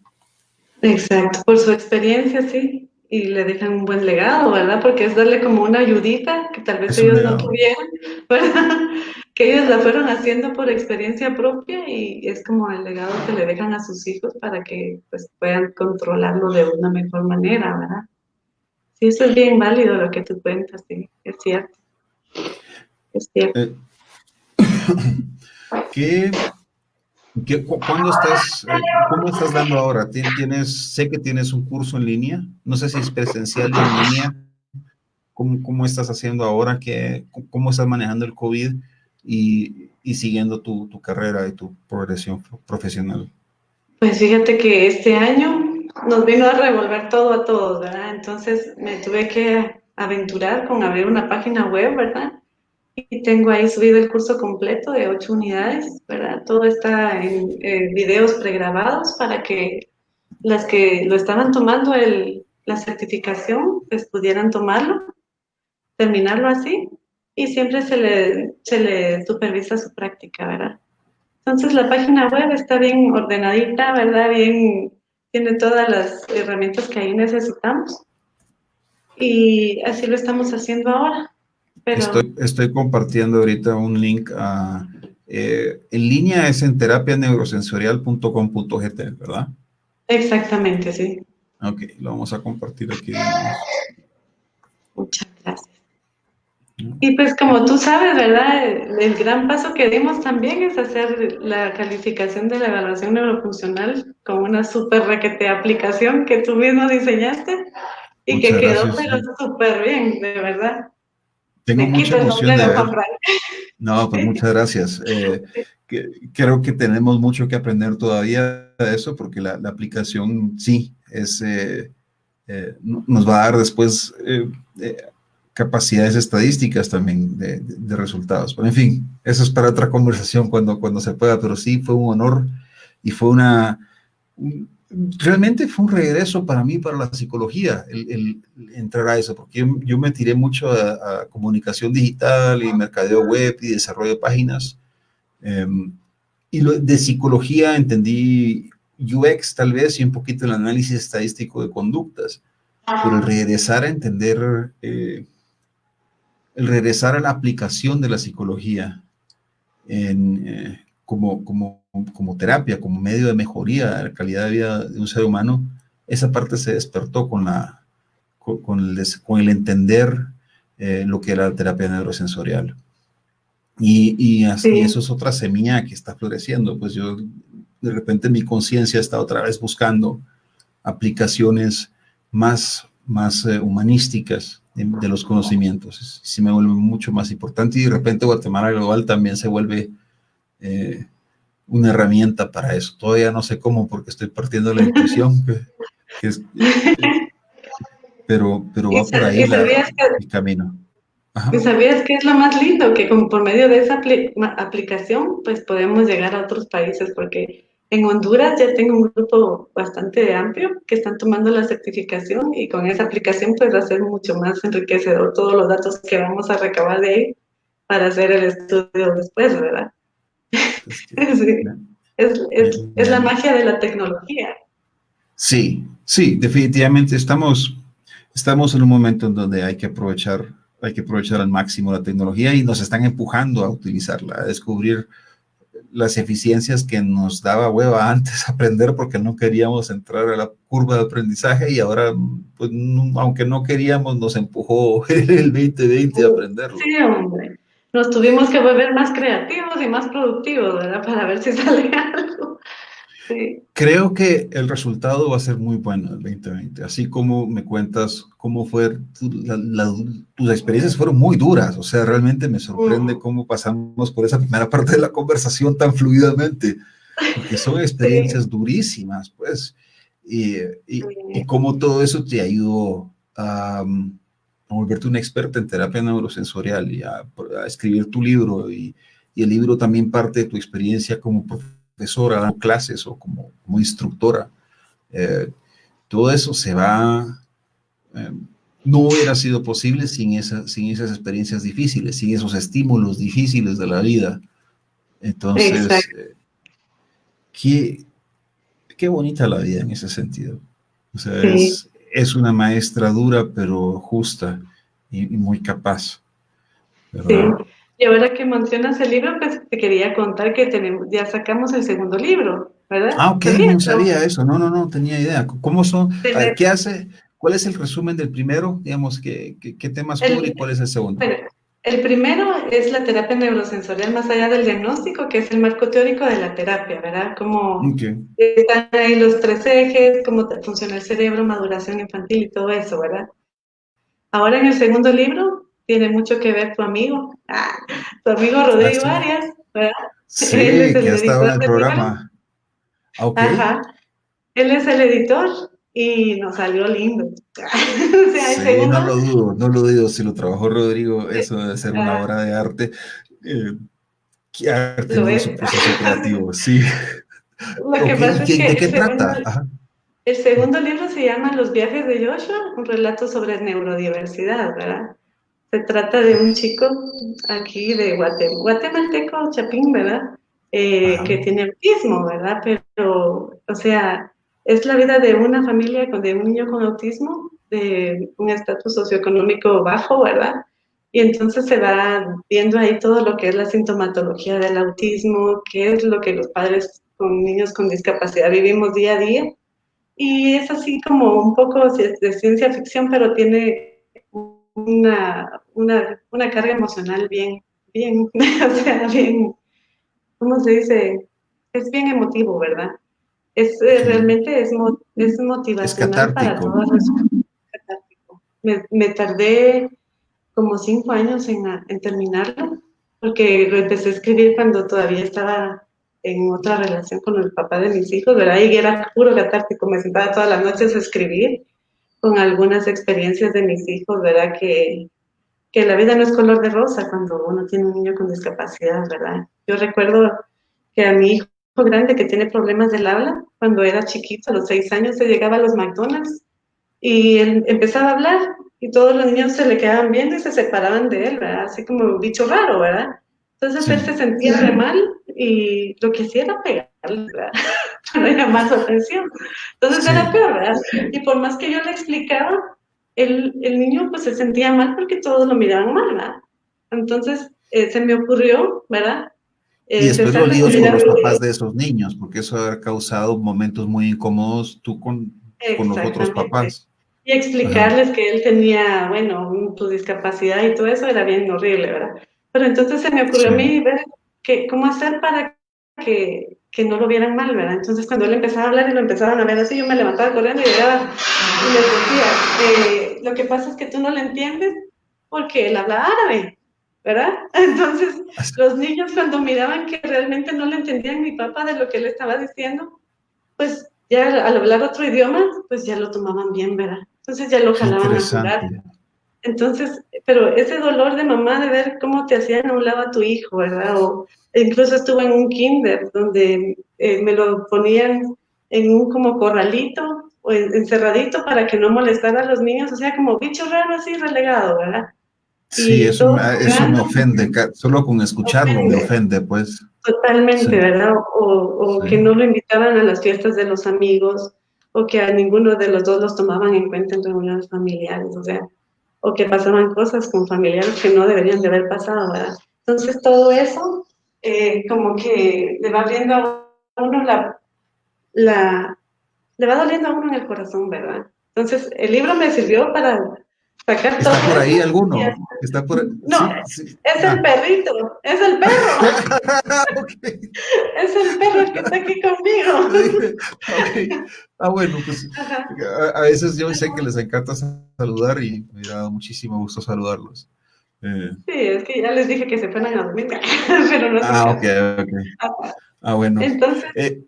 Exacto, por su experiencia, sí. Y le dejan un buen legado, ¿verdad? Porque es darle como una ayudita que tal vez Es un ellos no legado. tuvieron, ¿verdad? Que ellos la fueron haciendo por experiencia propia y es como el legado que le dejan a sus hijos para que pues, puedan controlarlo de una mejor manera, ¿verdad? Sí, eso es bien válido lo que tú cuentas, sí, es cierto, es cierto. Eh, ¿qué, ¿Cuándo cómo estás dando ahora? Sé que tienes un curso en línea, no sé si es presencial o en línea. ¿Cómo estás haciendo ahora? ¿Cómo estás manejando el COVID y siguiendo tu carrera y tu progresión profesional? Pues fíjate que este año nos vino a revolver todo a todos, ¿verdad? Entonces me tuve que aventurar con abrir una página web, ¿verdad? Y tengo ahí subido el curso completo de 8 unidades, ¿verdad? Todo está en videos pregrabados para que las que lo estaban tomando la certificación pues pudieran tomarlo, terminarlo así y siempre se le supervisa su práctica, ¿verdad? Entonces la página web está bien ordenadita, ¿verdad? Bien, tiene todas las herramientas que ahí necesitamos y así lo estamos haciendo ahora. Pero Estoy compartiendo ahorita un link en línea, es en terapianeurosensorial.com.gt, ¿verdad? exactamente, sí. Ok, lo vamos a compartir aquí de una vez. Muchas gracias. Y pues como tú sabes, ¿verdad? El gran paso que dimos también es hacer la calificación de la evaluación neurofuncional con una súper requete aplicación que tú mismo diseñaste y que Muchas quedó gracias. pero súper bien, de verdad. Tengo Me mucha quito el emoción de sombrero, ver. Juan Fran. No, pues muchas gracias. Creo que tenemos mucho que aprender todavía de eso porque la aplicación sí nos va a dar después capacidades estadísticas también de resultados. Pero en fin, eso es para otra conversación cuando se pueda, pero sí fue un honor y fue realmente fue un regreso para mí, para la psicología, el entrar a eso, porque yo me tiré mucho a comunicación digital y mercadeo web y desarrollo de páginas. Y de psicología entendí UX tal vez y un poquito el análisis estadístico de conductas, pero el regresar a la aplicación de la psicología como terapia, como medio de mejoría de la calidad de vida de un ser humano, esa parte se despertó con el entender lo que era la terapia neurosensorial. Y eso es otra semilla que está floreciendo. Pues yo, de repente, mi conciencia está otra vez buscando aplicaciones más humanísticas de los conocimientos. Sí me vuelve mucho más importante y de repente Guatemala Global también se vuelve una herramienta para eso. Todavía no sé cómo porque estoy partiendo de la intuición, pero va por ahí el camino. Ajá. ¿Y sabías que es lo más lindo? Que como por medio de esa aplicación, pues podemos llegar a otros países, porque en Honduras ya tengo un grupo bastante amplio que están tomando la certificación y con esa aplicación pues va a ser mucho más enriquecedor todos los datos que vamos a recabar de ahí para hacer el estudio después, ¿verdad? Sí, es la magia de la tecnología. Sí, definitivamente estamos en un momento en donde hay que aprovechar al máximo la tecnología y nos están empujando a utilizarla, a descubrir las eficiencias que nos daba hueva antes aprender porque no queríamos entrar a la curva de aprendizaje y ahora, pues, aunque no queríamos, nos empujó el 2020 a aprenderlo. Sí, hombre. Nos tuvimos que volver más creativos y más productivos, ¿verdad? Para ver si sale algo. Sí. Creo que el resultado va a ser muy bueno el 2020. Así como me cuentas cómo fue, tus experiencias fueron muy duras. O sea, realmente me sorprende cómo pasamos por esa primera parte de la conversación tan fluidamente, porque son experiencias durísimas, pues. Y cómo todo eso te ayudó a volverte una experta en terapia neurosensorial y a escribir tu libro. Y el libro también parte de tu experiencia como profesora, dando clases o como instructora. Todo eso no hubiera sido posible sin esas experiencias difíciles, sin esos estímulos difíciles de la vida. Entonces, qué bonita la vida en ese sentido. O sea, sí. es una maestra dura, pero justa y muy capaz, ¿verdad? Sí. Y ahora que mencionas el libro, pues te quería contar que ya sacamos el segundo libro, ¿verdad? Ah, ok, no sabía eso. No tenía idea. ¿Cómo son? A ver, ¿qué hace? ¿Cuál es el resumen del primero? Digamos, ¿qué temas cubre y cuál es el segundo? Bueno, el primero es la terapia neurosensorial más allá del diagnóstico, que es el marco teórico de la terapia, ¿verdad? Cómo están ahí los 3 ejes, cómo funciona el cerebro, maduración infantil y todo eso, ¿verdad? Ahora en el segundo libro tiene mucho que ver tu amigo Rodrigo sí. Arias, ¿verdad? Sí, él es que ha estado en el programa. Okay. Ajá. Él es el editor y nos salió lindo. O sea, sí, segundo... no lo dudo. Si lo trabajó Rodrigo, eso debe ser una obra de arte. Que ha tenido su proceso creativo, sí. Lo que pasa es que ¿De qué trata? Ajá. El segundo libro se llama Los viajes de Joshua, un relato sobre neurodiversidad, ¿verdad? Se trata de un chico aquí de guatemalteco, Chapín, ¿verdad? Que tiene autismo, ¿verdad? Pero, o sea, es la vida de una familia de un niño con autismo, de un estatus socioeconómico bajo, ¿verdad? Y entonces se va viendo ahí todo lo que es la sintomatología del autismo, qué es lo que los padres con niños con discapacidad vivimos día a día. Y es así como un poco de ciencia ficción, pero tiene una carga emocional bien, o sea, bien, ¿cómo se dice? Es bien emotivo, ¿verdad? Realmente es motivacional para todos. Catártico. Me tardé como 5 años en terminarlo, porque lo empecé a escribir cuando todavía estaba en otra relación con el papá de mis hijos, ¿verdad? Y era puro catártico, me sentaba todas las noches a escribir con algunas experiencias de mis hijos, ¿verdad? Que que la vida no es color de rosa cuando uno tiene un niño con discapacidad, ¿verdad? Yo recuerdo que a mi hijo grande que tiene problemas del habla, cuando era chiquito, a los 6 años, se llegaba a los McDonald's y él empezaba a hablar y todos los niños se le quedaban viendo y se separaban de él, ¿verdad? Así como un bicho raro, ¿verdad? Entonces él Sí, se sentía re mal y lo que hacía era pegarle, ¿verdad? Para llamar su atención. Entonces era sí. peor, ¿verdad? Y por más que yo le explicaba, el niño pues se sentía mal porque todos lo miraban mal, ¿verdad? Entonces se me ocurrió, ¿verdad? Y después los Empezar a líos con mirar. los papás de esos niños, porque eso ha causado momentos muy incómodos tú con los otros Exactamente. papás. Y Ajá, explicarles que él tenía, bueno, su discapacidad y todo eso era bien horrible, ¿verdad? Pero entonces se me ocurrió a sí. mí ver cómo hacer para que no lo vieran mal, ¿verdad? Entonces cuando él empezaba a hablar y lo empezaban a ver así, yo me levantaba corriendo y llegaba y les decía, lo que pasa es que tú no le entiendes porque él habla árabe, ¿verdad? Entonces los niños cuando miraban que realmente no le entendían mi papá de lo que él estaba diciendo, pues ya al hablar otro idioma, pues ya lo tomaban bien, ¿verdad? Entonces ya lo Qué jalaban a jugar. interesante. Entonces, pero ese dolor de mamá de ver cómo te hacían a un lado a tu hijo, ¿verdad? O incluso estuve en un kinder donde me lo ponían en un como corralito o encerradito para que no molestara a los niños, o sea, como bicho raro así relegado, ¿verdad? Sí, Y todos eso me jugando, ofende. Solo con escucharlo me ofende. ofende, pues. Sí, Totalmente, ¿verdad? O sí. que no lo invitaban a las fiestas de los amigos, o que a ninguno de los dos los tomaban en cuenta en reuniones familiares, o sea, o que pasaban cosas con familiares que no deberían de haber pasado, ¿verdad? Entonces todo eso como que le va abriendo a uno la, le va doliendo a uno en el corazón, ¿verdad? Entonces el libro me sirvió para sacar ¿Está todo por ahí eso. alguno? ¿Está por No, Sí, sí. es el Ah. perrito, es el perro. Ok. Es el perro el que está aquí conmigo. Dije, ok. Ah, bueno, pues Ajá. a veces yo sé que les encanta saludar y me da muchísimo gusto saludarlos. Eh, Sí, es que ya les dije que se fueran a dormir, pero no es el ok, caso. ok. Ah, bueno. Entonces, Eh,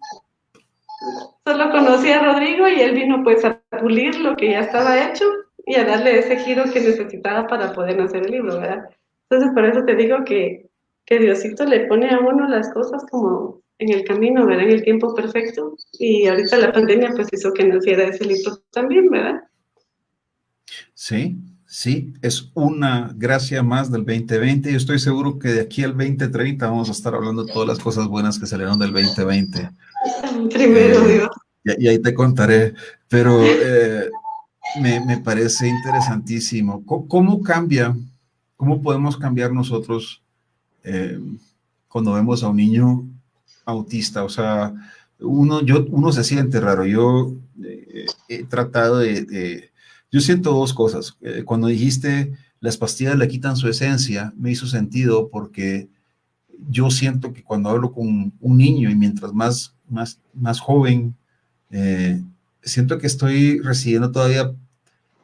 solo conocí a Rodrigo y él vino pues a pulir lo que ya estaba hecho y a darle ese giro que necesitaba para poder hacer el libro, ¿verdad? Entonces, por eso te digo que Diosito le pone a uno las cosas como en el camino, ¿verdad? En el tiempo perfecto. Y ahorita la pandemia pues hizo que naciera ese libro también, ¿verdad? sí, sí, es una gracia más del 2020. Yo estoy seguro que de aquí al 2030 vamos a estar hablando de todas las cosas buenas que salieron del 2020. Primero Eh, Dios. y ahí te contaré, pero me parece interesantísimo. ¿Cómo cambia? ¿Cómo podemos cambiar nosotros eh, cuando vemos a un niño autista? O sea, uno se siente raro. Yo he tratado yo siento dos cosas. Cuando dijiste las pastillas le quitan su esencia, me hizo sentido porque yo siento que cuando hablo con un niño y mientras más joven, eh, siento que estoy recibiendo todavía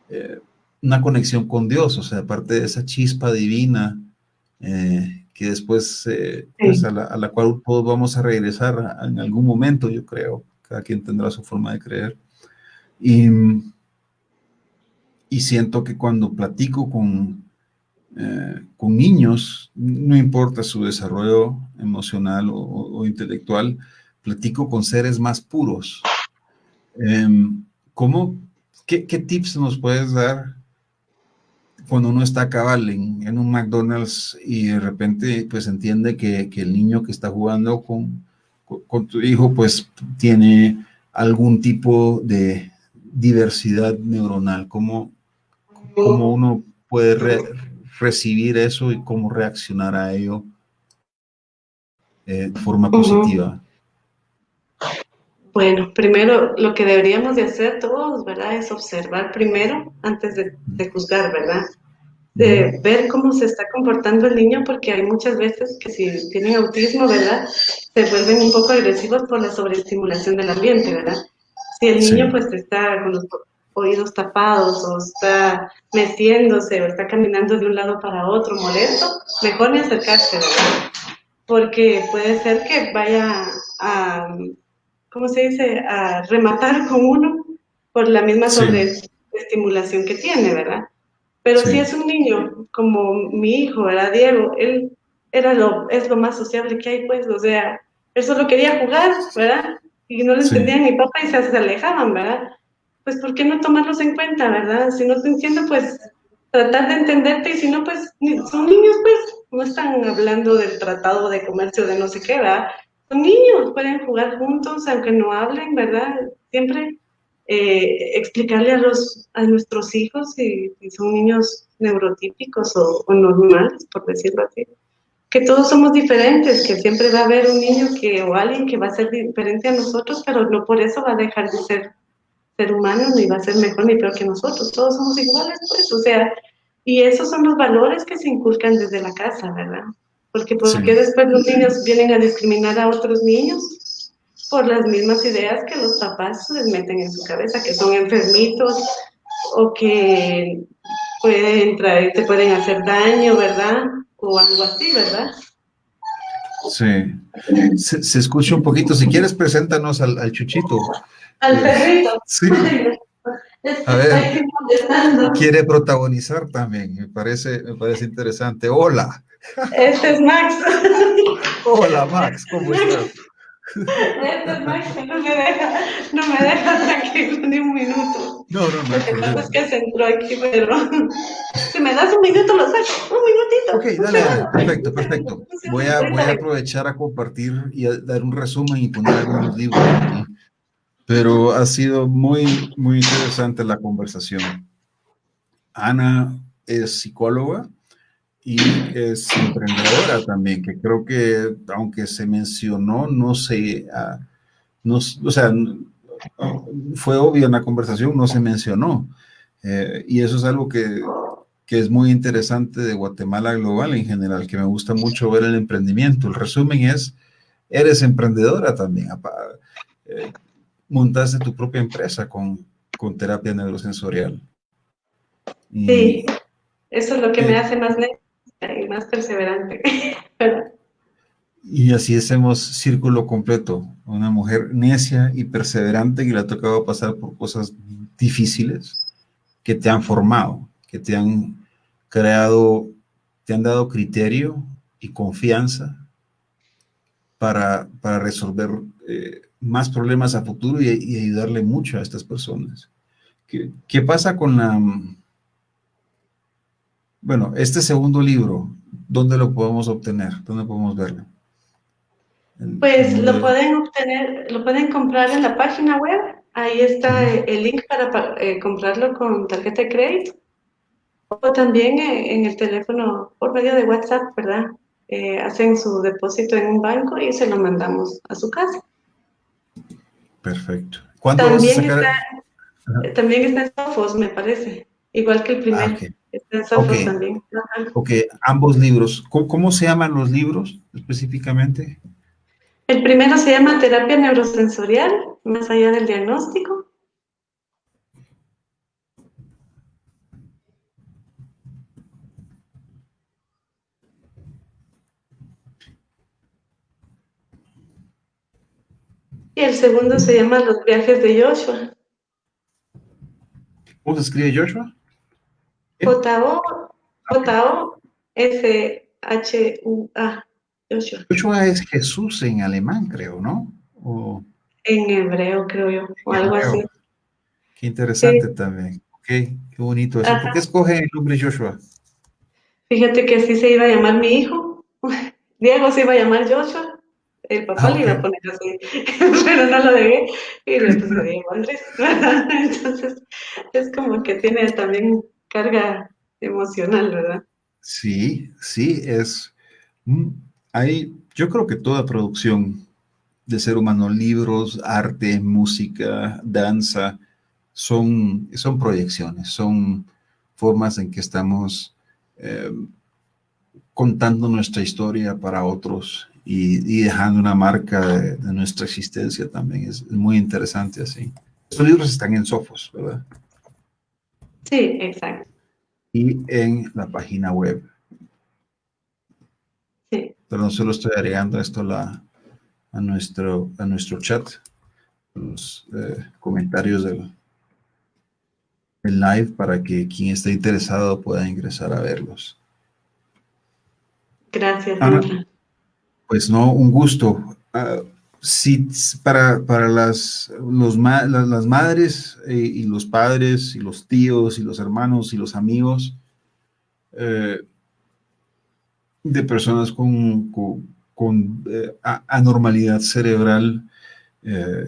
eh, una conexión con Dios, o sea, aparte de esa chispa divina que después, pues Sí. a la cual todos vamos a regresar en algún momento, yo creo. Cada quien tendrá su forma de creer. Y, y siento que cuando platico con niños, no importa su desarrollo emocional o intelectual, platico con seres más puros. Eh, ¿Cómo, qué tips nos puedes dar cuando uno está cabal en un McDonald's y de repente pues entiende que el niño que está jugando con tu hijo pues tiene algún tipo de diversidad neuronal? ¿Cómo uno puede recibir eso y cómo reaccionar a ello de forma Ujú. positiva? Bueno, primero lo que deberíamos de hacer todos, ¿verdad? Es observar primero antes de juzgar, ¿verdad? Ujú. De ver cómo se está comportando el niño, porque hay muchas veces que si tienen autismo, ¿verdad? Se vuelven un poco agresivos por la sobreestimulación del ambiente, ¿verdad? Si el niño Sí, pues está con los oídos tapados o está meciéndose o está caminando de un lado para otro molesto, mejor ni acercarse, ¿verdad? Porque puede ser que vaya a, ¿cómo se dice?, a rematar con uno por la misma sí, sobreestimulación que tiene, ¿verdad? Pero si sí, es un niño como mi hijo, ¿verdad, Diego? Él es lo más sociable que hay, pues, o sea, él solo quería jugar, ¿verdad? Y no lo sí, entendía mi papá y se alejaban, ¿verdad? Pues, ¿por qué no tomarlos en cuenta, verdad? Si no te entiendo, pues, tratar de entenderte y si no, pues, son niños, pues, no están hablando del tratado de comercio de no sé qué, ¿verdad? Son niños, pueden jugar juntos, aunque no hablen, ¿verdad? Siempre explicarle a nuestros hijos si son niños neurotípicos o normales, por decirlo así, que todos somos diferentes, que siempre va a haber un niño o alguien que va a ser diferente a nosotros, pero no por eso va a dejar de ser humano, ni va a ser mejor ni peor que nosotros, todos somos iguales, pues, o sea, y esos son los valores que se inculcan desde la casa, ¿verdad? ¿Por qué sí, después los niños vienen a discriminar a otros niños? Por las mismas ideas que los papás les meten en su cabeza, que son enfermitos o que pueden traer, te pueden hacer daño, ¿verdad? O algo así, ¿verdad? sí. Se escucha un poquito. Si quieres, preséntanos al Chuchito. Al Eh, perrito. sí, Es que a está ver, ahí molestando. quiere protagonizar también. Me parece interesante. Hola, Este es Max. hola Max, ¿cómo estás? Este es Max que no me deja tranquilo ni un minuto. No, no, no Lo hay que pasa es problema. que se entró aquí, pero si me das un minuto lo saco. Un Ok, minutito, un dale, dale, segundo, perfecto, un segundo, perfecto. un segundo. Voy Ahorita a vengo. aprovechar a compartir y a dar un resumen y poner algunos libros aquí. Pero ha sido muy, muy interesante la conversación. Ana es psicóloga y es emprendedora también, que creo que aunque se mencionó, no se, no, o sea, fue obvio en la conversación, no se mencionó. Y eso es algo que es muy interesante de Guatemala Global en general, que me gusta mucho ver el emprendimiento. El resumen es, eres emprendedora también, eh, montaste tu propia empresa con terapia neurosensorial. Sí, Y, eso es lo que me eh, hace más lenta y más perseverante. Pero, y así hacemos círculo completo. Una mujer necia y perseverante que le ha tocado pasar por cosas difíciles que te han formado, que te han creado, te han dado criterio y confianza para resolver más problemas a futuro y ayudarle mucho a estas personas. ¿Qué pasa con bueno, este segundo libro? ¿Dónde lo podemos obtener? ¿Dónde podemos verlo? pues lo ¿Dónde? pueden obtener, lo pueden comprar en la página web. Ahí está Ujú. el link para comprarlo con tarjeta de crédito. O también en el teléfono por medio de WhatsApp, ¿verdad? Hacen su depósito en un banco y se lo mandamos a su casa. Perfecto. ¿Cuándo vas a También está, sacar? Ajá. también está en Sofos, me parece. Igual que el Ah, primero. ok. Está en Ok, Sofos también. Ajá. ok. Ambos libros. ¿Cómo se llaman los libros específicamente? El primero se llama terapia neurosensorial, más allá del diagnóstico. Y el segundo se llama Los viajes de Joshua. ¿Cómo se escribe Joshua? ¿Qué? Joshua. Joshua. Joshua es Jesús en alemán, creo, ¿no? O En hebreo, creo yo, o en algo así. hebreo. Qué interesante Sí. también. Ok, qué bonito eso. ¿Por qué Ajá. escoge el nombre Joshua? Fíjate que así se iba a llamar mi hijo. Diego se iba a llamar Joshua. El papá Ah, le ok. iba a poner así, pero no lo dejé y le puse Diego Andrés. Entonces, es como que tiene también carga emocional, ¿verdad? Sí, sí, mm, yo creo que toda producción de ser humano, libros, arte, música, danza, son proyecciones, son formas en que estamos eh, contando nuestra historia para otros y dejando una marca de nuestra existencia también. Es muy interesante así. Estos libros están en Sofos, ¿verdad? Sí, exacto. Y en la página web. Sí. Perdón, solo estoy agregando esto a nuestro chat, los comentarios el live para que quien esté interesado pueda ingresar a verlos. Gracias, Ana, Sandra. pues no, un gusto. Sí, para las madres y los padres y los tíos y los hermanos y los amigos eh, de personas con anormalidad cerebral, eh,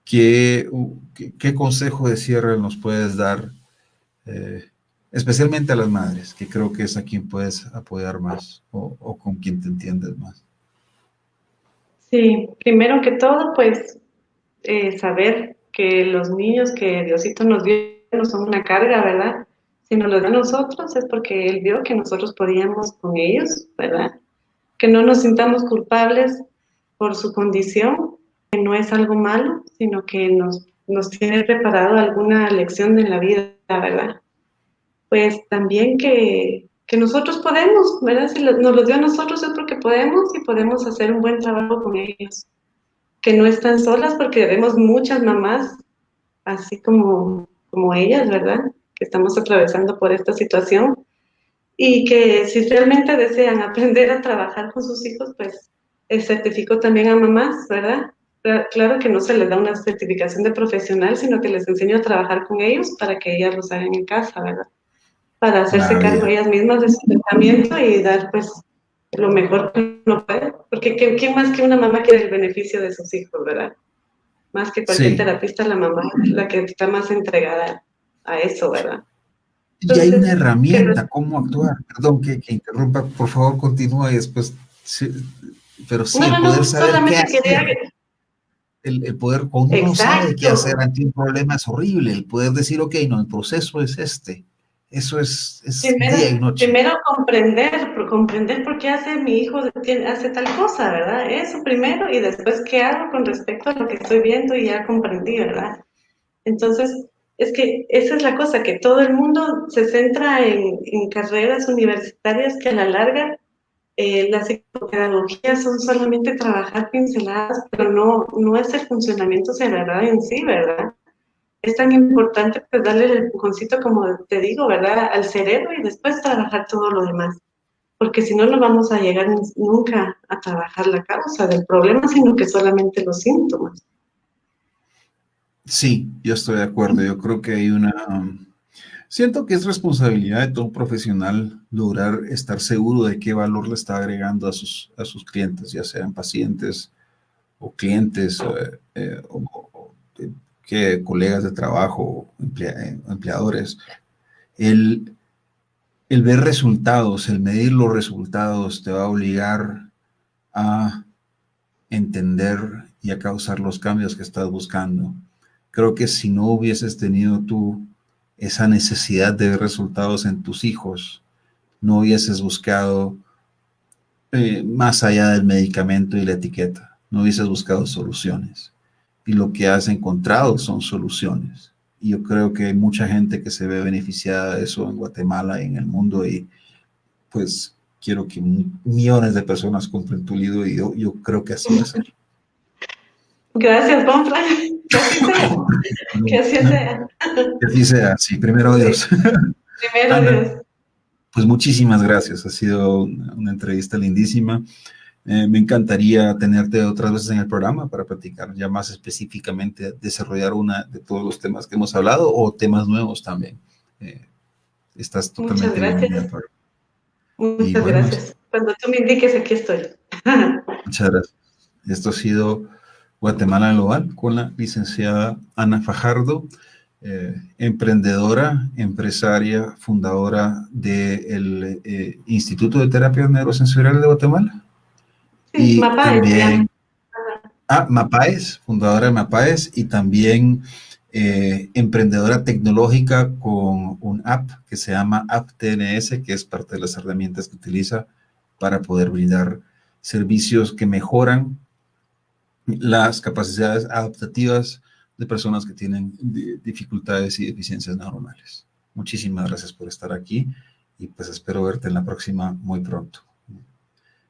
¿qué consejo de cierre nos puedes dar? eh, Especialmente a las madres, que creo que es a quien puedes apoyar más o con quien te entiendes más. Sí, primero que todo, pues saber que los niños que Diosito nos dio no son una carga, ¿verdad? Si nos los da a nosotros es porque Él vio que nosotros podíamos con ellos, ¿verdad? Que no nos sintamos culpables por su condición, que no es algo malo, sino que nos tiene preparado alguna lección en la vida, ¿verdad? Pues también que nosotros podemos, ¿verdad? Si nos los dio a nosotros es porque podemos y podemos hacer un buen trabajo con ellos. Que no están solas porque vemos muchas mamás, así como ellas, ¿verdad? Que estamos atravesando por esta situación y que si realmente desean aprender a trabajar con sus hijos, pues certifico también a mamás, ¿verdad? Claro que no se les da una certificación de profesional, sino que les enseño a trabajar con ellos para que ellas los hagan en casa, ¿verdad? Para hacerse cargo Maravilla. ellas mismas de su tratamiento y dar pues lo mejor que uno puede, porque ¿quién más que una mamá quiere el beneficio de sus hijos, ¿verdad? Más que cualquier Sí, terapista, la mamá es la que está más entregada a eso, ¿verdad? y hay una Entonces, que herramienta, cómo actuar. Perdón que interrumpa, por favor continúa y después, sí, pero sí, no, el no, poder no, saber qué solamente quería, hacer, el poder, cuando uno no sabe qué hacer exacto, ante un problema es horrible, el poder decir, ok, no, el proceso es este, eso es día y noche. primero comprender por qué hace mi hijo, hace tal cosa, ¿verdad? Eso primero y después qué hago con respecto a lo que estoy viendo y ya comprendí, ¿verdad? Entonces, es que esa es la cosa, que todo el mundo se centra en carreras universitarias que a la larga la psicopedagogía son solamente trabajar pinceladas, pero no es el funcionamiento cerebral en sí, ¿verdad? Es tan importante pues darle el empujoncito, como te digo, ¿verdad? Al cerebro y después trabajar todo lo demás. Porque si no, no vamos a llegar nunca a trabajar la causa del problema, sino que solamente los síntomas. Sí, yo estoy de acuerdo, yo creo que hay siento que es responsabilidad de todo profesional lograr estar seguro de qué valor le está agregando a sus clientes, ya sean pacientes o clientes que colegas de trabajo, empleadores. El, el ver resultados, el medir los resultados te va a obligar a entender y a causar los cambios que estás buscando. Creo que si no hubieses tenido tú esa necesidad de ver resultados en tus hijos, no hubieses buscado más allá del medicamento y la etiqueta, no hubieses buscado soluciones. Y lo que has encontrado son soluciones. Y yo creo que hay mucha gente que se ve beneficiada de eso en Guatemala y en el mundo y pues quiero que millones de personas compren tu libro y yo creo que así va a ser. Gracias, Bonfra. Que así sea, que así sea. Que así sea, sí, primero Sí, Dios. primero Ana, Dios. pues muchísimas gracias, ha sido una entrevista lindísima. Me encantaría tenerte otras veces en el programa para platicar ya más específicamente, desarrollar una de todos los temas que hemos hablado o temas nuevos también. Eh, Estás Muchas totalmente bienvenida al gracias. programa. Y Muchas bueno, gracias. Cuando tú me indiques, aquí estoy. muchas gracias. Esto ha sido Guatemala Global con la licenciada Ana Fajardo, emprendedora, empresaria, fundadora del Instituto de Terapia Neurosensorial de Guatemala. Sí, Y Mapá se llama. también, Mapaes, fundadora de Mapaes, y también emprendedora tecnológica con un app que se llama App TNS, que es parte de las herramientas que utiliza para poder brindar servicios que mejoran las capacidades adaptativas de personas que tienen dificultades y deficiencias neuronales. Muchísimas gracias por estar aquí y pues espero verte en la próxima muy pronto.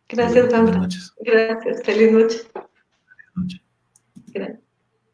Gracias, Buenas Sandra. noches. Gracias. Feliz noche. Buenas noches. Gracias.